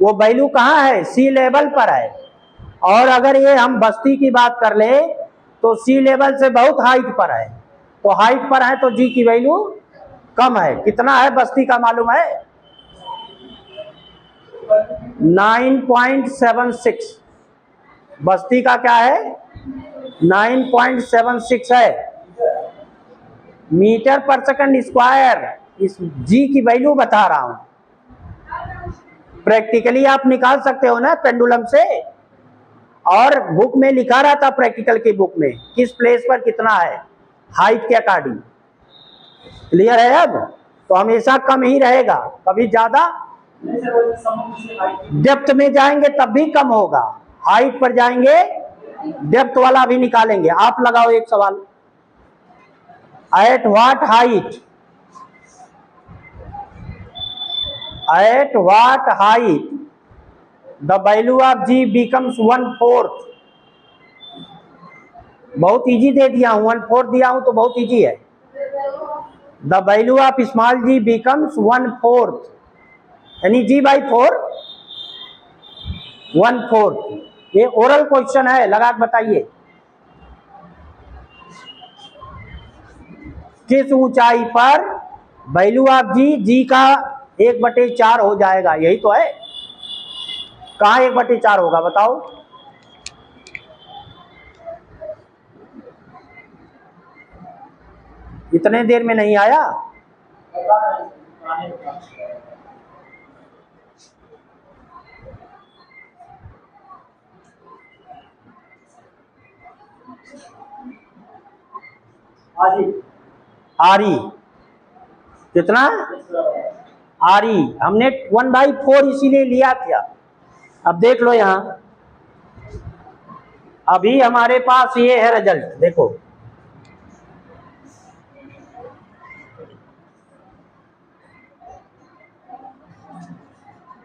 वो वैल्यू कहाँ है? सी लेवल पर है। और अगर ये हम बस्ती की बात कर ले तो सी लेवल से बहुत हाइट पर है, तो हाइट पर है तो जी की वैल्यू कम है। कितना है बस्ती का मालूम है? 9.76। बस्ती का क्या है? 9.76 है मीटर पर सेकंड स्क्वायर। इस जी की वैल्यू बता रहा हूं, प्रैक्टिकली आप निकाल सकते हो ना पेंडुलम से, और बुक में लिखा रहा था, प्रैक्टिकल की बुक में, किस प्लेस पर कितना है हाइट के अकॉर्डिंग। क्लियर है? अब तो हमेशा कम ही रहेगा, कभी ज्यादा। डेप्थ में जाएंगे तब भी कम होगा, हाइट पर जाएंगे डेप्थ वाला भी निकालेंगे। आप लगाओ एक सवाल, at what height, at what height the value of G becomes 1/4। बहुत इजी दे दिया हूं, 1/4 दिया हूं तो बहुत इजी है। The value of small G becomes 1/4, यानी जी बाई 4 1/4। ये ओरल क्वेश्चन है, लगा के बताइए। किस ऊंचाई पर वैल्यू ऑफ जी, जी का 1/4 हो जाएगा? यही तो है। कहाँ 1/4 होगा बताओ? इतने देर में नहीं आया? आरी कितना? आरी हमने 1/4 इसीलिए लिया था। अब देख लो यहां, अभी हमारे पास ये है रिजल्ट, देखो।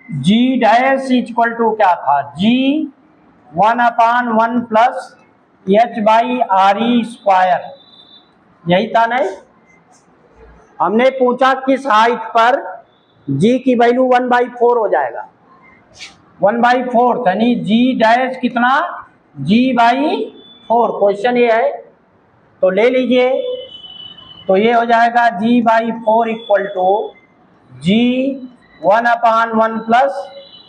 जी डैश इक्वल टू क्या था? जी 1/1 plus h by R E square, यही था नहीं? हमने पूछा किस हाइट पर जी की वैल्यू 1/4 हो जाएगा। 1/4 यानी जी डैश कितना? जी बाई 4। क्वेश्चन ये है, तो ले लीजिए। तो ये हो जाएगा g by 4 equal to g 1/1 plus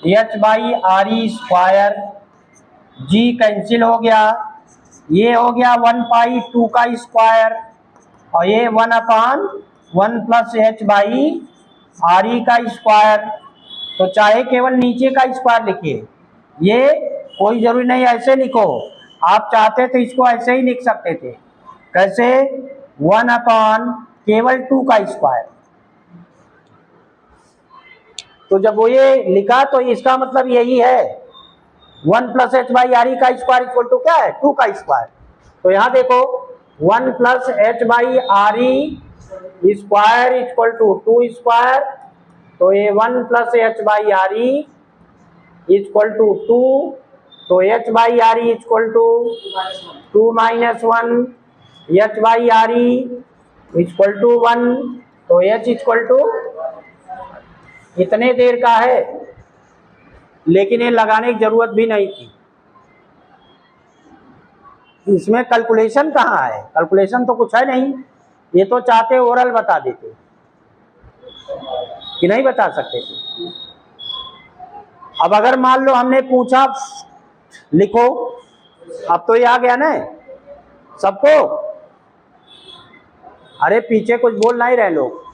h by R E square. G cancel हो गया, ये हो गया 1/2 का स्क्वायर, और ये 1/1 + h/RE का स्क्वायर। तो चाहे केवल नीचे का स्क्वायर लिखिए, ये कोई जरूरी नहीं ऐसे लिखो, आप चाहते तो इसको ऐसे ही लिख सकते थे। कैसे? 1/ केवल 2 का स्क्वायर। तो जब वो ये लिखा तो इसका मतलब यही है 1 + h/RE का स्क्वायर इक्वल टू क्या है? 2 का स्क्वायर। तो यहां देखो 1 + h/RE square equal to 2 square. तो ये 1 + h/RE इक्वल टू 2। तो h/RE equal to 2 - 1 h/RE equal to 1। तो h इक्वल टू इतने देर का है, लेकिन ये लगाने की जरूरत भी नहीं थी। इसमें कैलकुलेशन कहाँ है? कैलकुलेशन तो कुछ है नहीं, ये तो चाहते ओरल बता देते कि नहीं बता सकते थे। अब अगर मान लो हमने पूछा लिखो, अब तो ये आ गया ना सबको। अरे पीछे कुछ बोल नहीं रहे लोग,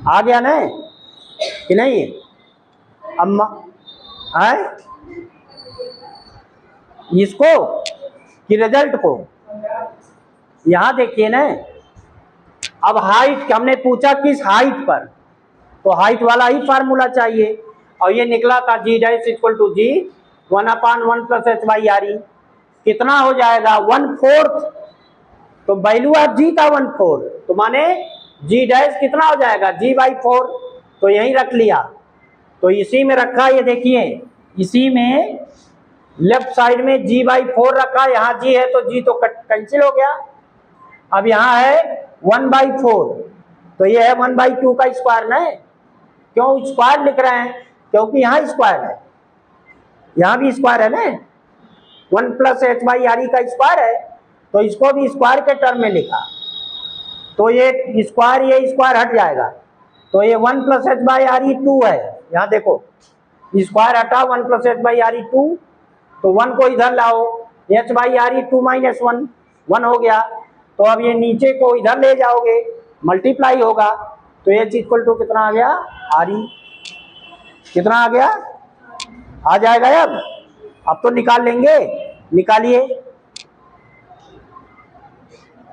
आ गया ना कि नहीं? अम्मा है इसको कि रिजल्ट को? यहां देखिए ना, अब हाइट हमने पूछा किस हाइट पर, तो हाइट वाला ही फार्मूला चाहिए। और ये निकला था G' equal to G 1/1 + h/RE। कितना हो जाएगा? 1/4। तो वैल्यू ऑफ G का 1/4, तो माने G' कितना हो जाएगा? G/4। तो यही रख लिया। तो इसी में रखा, ये देखिए इसी में लेफ्ट साइड में G/4 रखा। यहाँ G है तो G तो कैंसिल हो गया। अब यहाँ है 1/4, तो ये है 1/2 का स्क्वायर ना। क्यों स्क्वायर लिख रहे हैं? क्योंकि यहाँ स्क्वायर है, यहाँ भी स्क्वायर है ना, 1 + h/RE का स्क्वायर है, तो इसको भी स्क्वायर के टर्म में लिखा। तो ये स्क्वायर हट जाएगा। तो ये 1 + h/RE 2 है। यहाँ देखो स्क्वायर हटा, 1 + h/RE 2। तो 1 को इधर लाओ, h/RE 2 - 1 1 हो गया। तो अब ये नीचे को इधर ले जाओगे, मल्टीप्लाई होगा। तो h इक्वल टू कितना आ गया? RE कितना आ गया? आ जाएगा। अब तो निकाल लेंगे, निकालिए।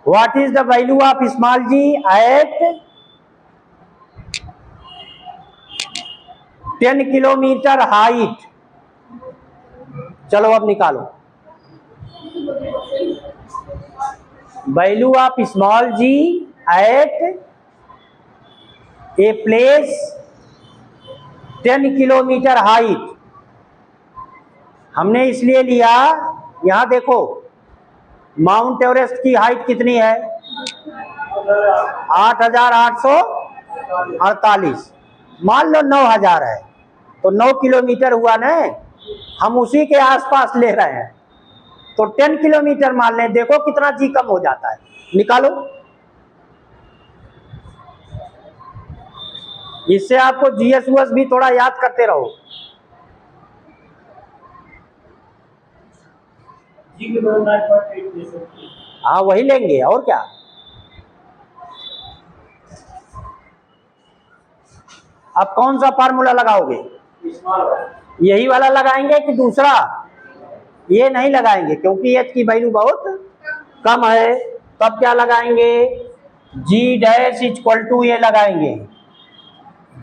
What is the value of small g at 10 kilometre height? चलो अब निकालो। Value of small g at a place 10 kilometre height. हमने इसलिए लिया, यहां देखो माउंट एवरेस्ट की हाइट कितनी है? 8,848। मान लो 9,000 है, तो 9 किलोमीटर हुआ ना, हम उसी के आसपास ले रहे हैं। तो 10 किलोमीटर मान लें, देखो कितना जी कम हो जाता है, निकालो। इससे आपको जीएस यूएस भी थोड़ा याद करते रहो। हाँ वही लेंगे और क्या। अब कौन सा फार्मूला लगाओगे? यही वाला लगाएंगे कि दूसरा? ये नहीं लगाएंगे क्योंकि एच की वैल्यू बहुत कम है। तब क्या लगाएंगे? G' इक्वल टू ये लगाएंगे,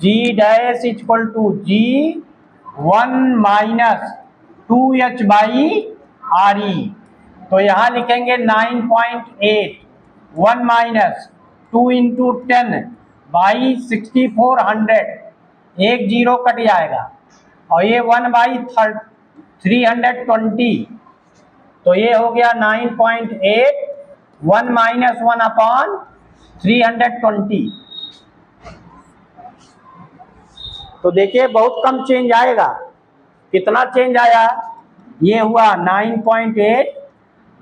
G' equal to G 1 - 2h/RE। तो यहां लिखेंगे 9.8, 1 - 2 × 10/6400, एक जीरो कट जाएगा। और ये 1/320, तो ये हो गया 9.8, 1 - 1/320। तो देखिए बहुत कम चेंज आएगा। कितना चेंज आया? ये हुआ 9.8,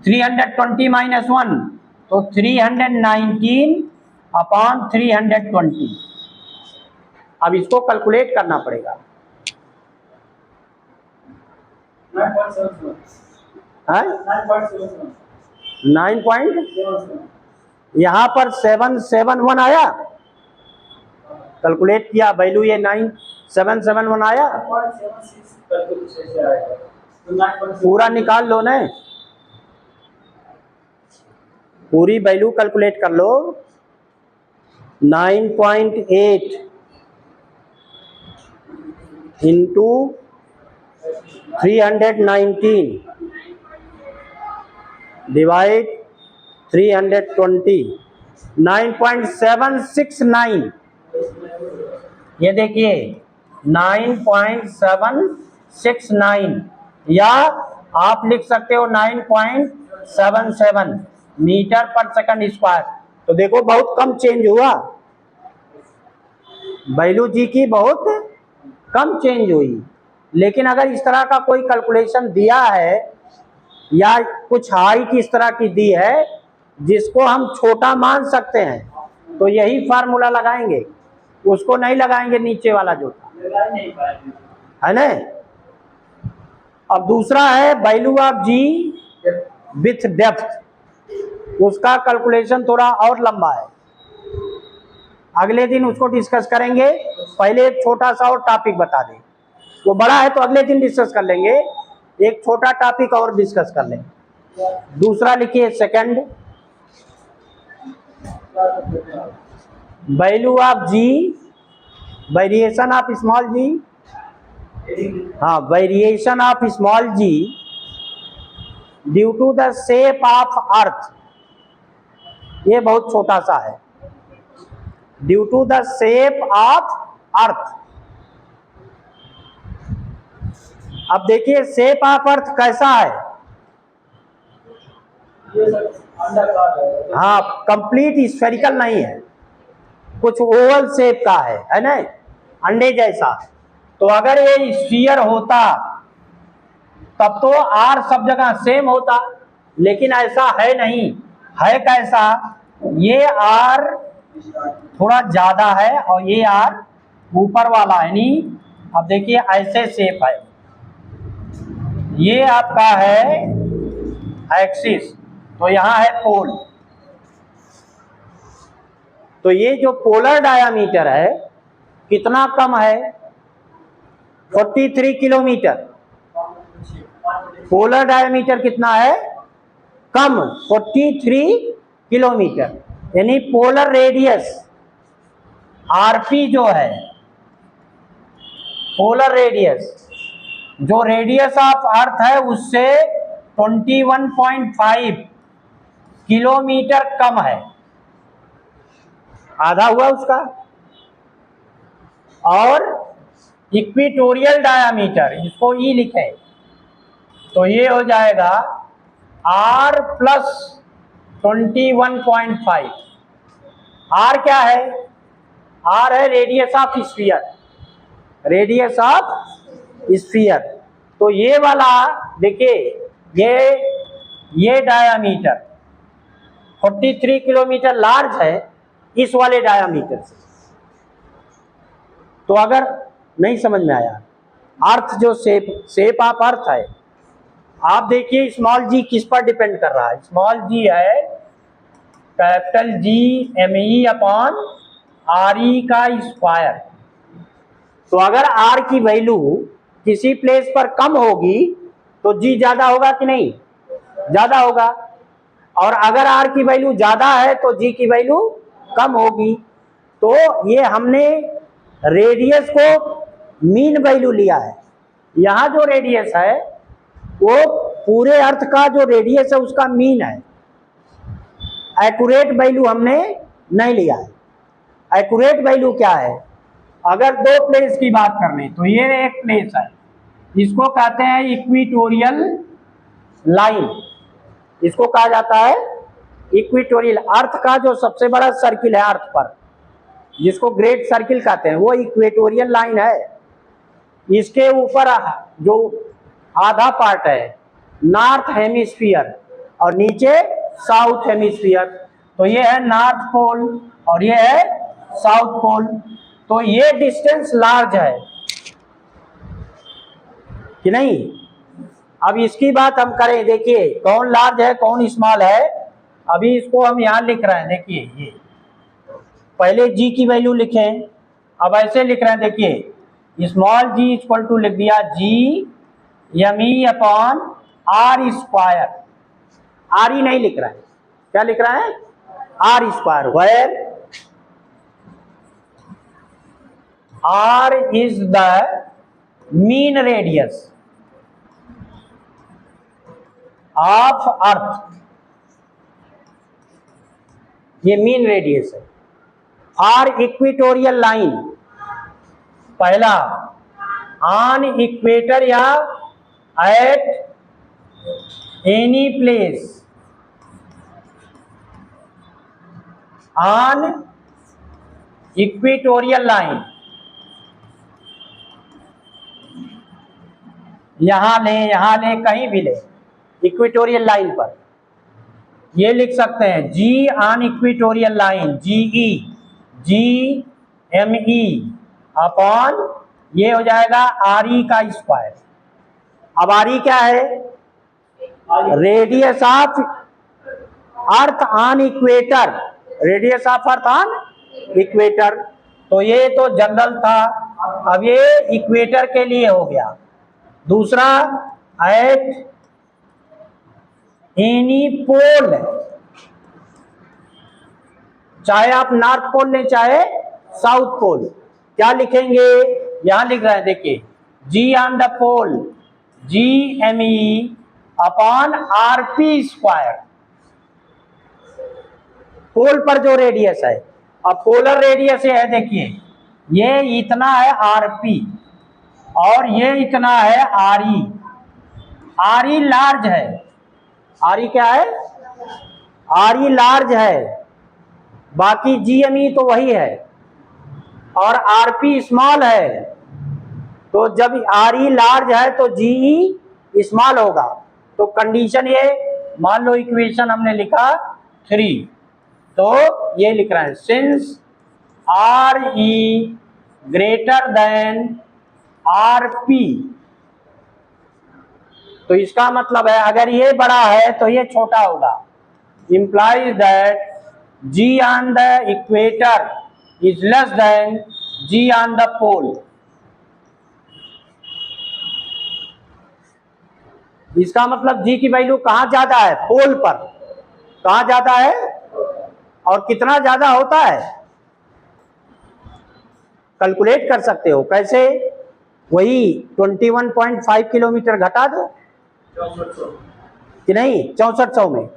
320 - 1, तो 319/320। अब इसको कैलकुलेट करना पड़ेगा। 9.7 यहां पर 771 आया, कैलकुलेट किया वैल्यू, ये 9771 आया, पूरा निकाल लो ना, पूरी वैल्यू कैलकुलेट कर लो। 9.8 इंटू 319 डिवाइड 320, 9.769। ये देखिए 9.769, या आप लिख सकते हो 9.77 मीटर पर सेकंड स्क्वायर। तो देखो बहुत कम चेंज हुआ, वैल्यू जी की बहुत कम चेंज हुई। लेकिन अगर इस तरह का कोई कैलकुलेशन दिया है या कुछ हाइट इस तरह की दी है जिसको हम छोटा मान सकते हैं, तो यही फार्मूला लगाएंगे, उसको नहीं लगाएंगे नीचे वाला जो था, है ना। अब दूसरा है value of ji with depth, उसका कैलकुलेशन थोड़ा और लंबा है, अगले दिन उसको डिस्कस करेंगे। पहले एक छोटा सा और टॉपिक बता दें, वो बड़ा है तो अगले दिन डिस्कस कर लेंगे, एक छोटा टॉपिक और डिस्कस कर लेंगे। दूसरा लिखिए second, value of g, variation of small g, हाँ variation of small g due to the shape of earth, ये बहुत छोटा सा है, due to the shape of earth. अब देखिए शेप ऑफ अर्थ कैसा है, हाँ कंप्लीट स्फेरिकल नहीं है, कुछ ओवल शेप का है ना, अंडे जैसा। तो अगर ये स्फीयर होता तब तो आर सब जगह सेम होता, लेकिन ऐसा है नहीं, है कैसा, ये आर थोड़ा ज्यादा है और ये आर ऊपर वाला है, नहीं। अब देखिए ऐसे शेप है, ये आपका है एक्सिस, तो यहां है पोल, तो ये जो पोलर डायामीटर है कितना कम है, 43 किलोमीटर। पोलर डायमीटर कितना है, कम, 43 किलोमीटर। यानी पोलर रेडियस आरपी जो है, पोलर रेडियस जो रेडियस ऑफ अर्थ है उससे 21.5 किलोमीटर कम है, आधा हुआ उसका। और इक्वेटोरियल डायामीटर, इसको ई लिखे, तो ये हो जाएगा R प्लस 21.5। R क्या है, R है radius of sphere, radius of sphere. तो ये वाला देखिए, ये डायामीटर 43 किलोमीटर लार्ज है इस वाले डायामीटर से। तो अगर नहीं समझ में आया, अर्थ जो शेप ऑफ अर्थ है, आप देखिए स्मॉल जी किस पर डिपेंड कर रहा है, स्मॉल जी है capital G ME upon RE का स्क्वायर। तो अगर R की वैल्यू किसी प्लेस पर कम होगी तो G ज्यादा होगा कि नहीं, ज्यादा होगा। और अगर R की वैल्यू ज्यादा है तो G की वैल्यू कम होगी। तो ये हमने रेडियस को मीन वैल्यू लिया है, यहाँ जो रेडियस है वो पूरे अर्थ का जो रेडियस है उसका मीन है, एक्यूरेट वैल्यू हमने नहीं लिया है। एक्यूरेट वैल्यू क्या है, अगर दो प्लेस की बात कर लें तो ये एक प्लेस है, इसको कहते हैं इक्वेटोरियल लाइन, इसको कहा जाता है इक्वेटोरियल। अर्थ का जो सबसे बड़ा सर्किल है अर्थ पर, जिसको ग्रेट सर्किल कहते हैं, वो इक्वेटोरियल लाइन है। इसके ऊपर जो आधा पार्ट है नॉर्थ हेमिस्फीयर और नीचे साउथ हेमिस्फीयर, तो ये है नॉर्थ पोल और ये है साउथ पोल। तो ये डिस्टेंस लार्ज है कि नहीं। अब इसकी बात हम करें, देखिए कौन लार्ज है कौन स्मॉल है। अभी इसको हम यहाँ लिख रहे हैं, देखिए ये पहले g की वैल्यू लिखे, अब ऐसे लिख रहे हैं, देखिए स्मॉल g इक्वल टू लिख दिया g me upon r square, r ही नहीं लिख रहा है, क्या लिख रहा है, r square, where r is the mean radius of earth, ये मीन रेडियस है। आर इक्वेटोरियल लाइन, पहला ऑन इक्वेटर या at any place on equatorial line, यहां ले कहीं भी ले, इक्वेटोरियल लाइन पर ये लिख सकते हैं g on equatorial line, g M E upon ये हो जाएगा आर ई का स्क्वायर। अब आर ई क्या है, radius of earth on equator, radius of earth on equator, तो ये तो जनरल था, अब ये इक्वेटर के लिए हो गया। दूसरा एट एनी पोल, चाहे आप नॉर्थ पोल लें चाहे साउथ पोल, क्या लिखेंगे, यहां लिख रहे हैं, देखिए g on the pole g M E upon r p square, pole पर जो रेडियस है, अब पोलर रेडियस है, देखिए ये इतना है आर पी और ये इतना है R E, R E large है, आर ई क्या है, आर ई लार्ज है, बाकी जीएमई तो वही है और आरपी स्मॉल है, तो जब आर ई लार्ज है तो जीई स्मॉल होगा, तो कंडीशन ये मान लो इक्वेशन हमने लिखा 3, तो ये लिख रहे हैं since R E greater than R P, तो इसका मतलब है अगर ये बड़ा है तो ये छोटा होगा, implies that G on the equator is less than G on the pole। इसका मतलब G की वैल्यू कहाँ ज्यादा है, पोल पर, कहाँ ज्यादा है और कितना ज्यादा होता है, कैलकुलेट कर सकते हो, कैसे, वही 21.5 किलोमीटर घटा दो कि नहीं 6400 में,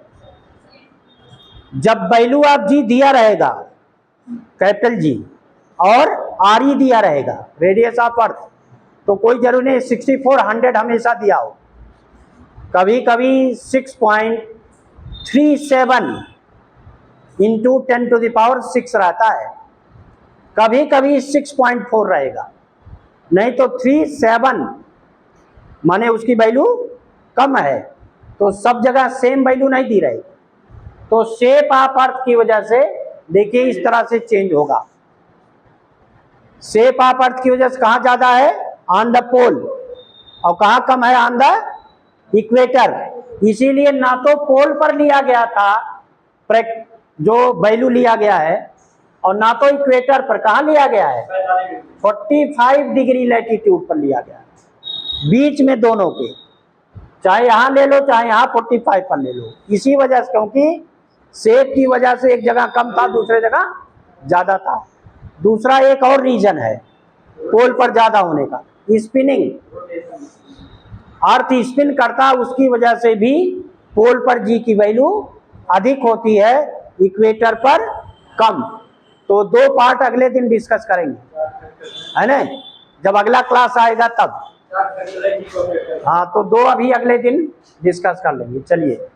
जब वैल्यू ऑफ जी दिया रहेगा कैपिटल जी और आर ई दिया रहेगा रेडियस ऑफ अर्थ, तो कोई जरूरी नहीं 6400 हमेशा दिया हो, कभी कभी 6.37 इंटू 10⁶ रहता है, कभी कभी 6.4 रहेगा, नहीं तो 37 माने उसकी वैल्यू कम है, तो सब जगह सेम वैल्यू नहीं दी रहेगी, तो शेप ऑफ अर्थ की वजह से देखिए इस तरह से चेंज होगा, शेप ऑफ अर्थ की वजह से कहाँ ज्यादा है, ऑन द पोल, और कहाँ कम है, ऑन द इक्वेटर, इसीलिए ना तो पोल पर लिया गया था जो वैल्यू लिया गया है, और ना तो इक्वेटर पर, कहाँ लिया गया है 45 डिग्री लैटिट्यूड पर लिया गया है, बीच में दोनों के, चाहे यहां ले लो चाहे यहां 45 पर ले लो, इसी वजह से, क्योंकि शेप की वजह से एक जगह कम था दूसरे जगह ज्यादा था। दूसरा एक और रीजन है पोल पर ज्यादा होने का, स्पिनिंग, अर्थ स्पिन करता है, उसकी वजह से भी पोल पर जी की वैल्यू अधिक होती है, इक्वेटर पर कम। तो दो पार्ट अगले दिन डिस्कस करेंगे, है ना, जब अगला क्लास आएगा तब, हाँ, तो दो अभी अगले दिन डिस्कस कर लेंगे। चलिए,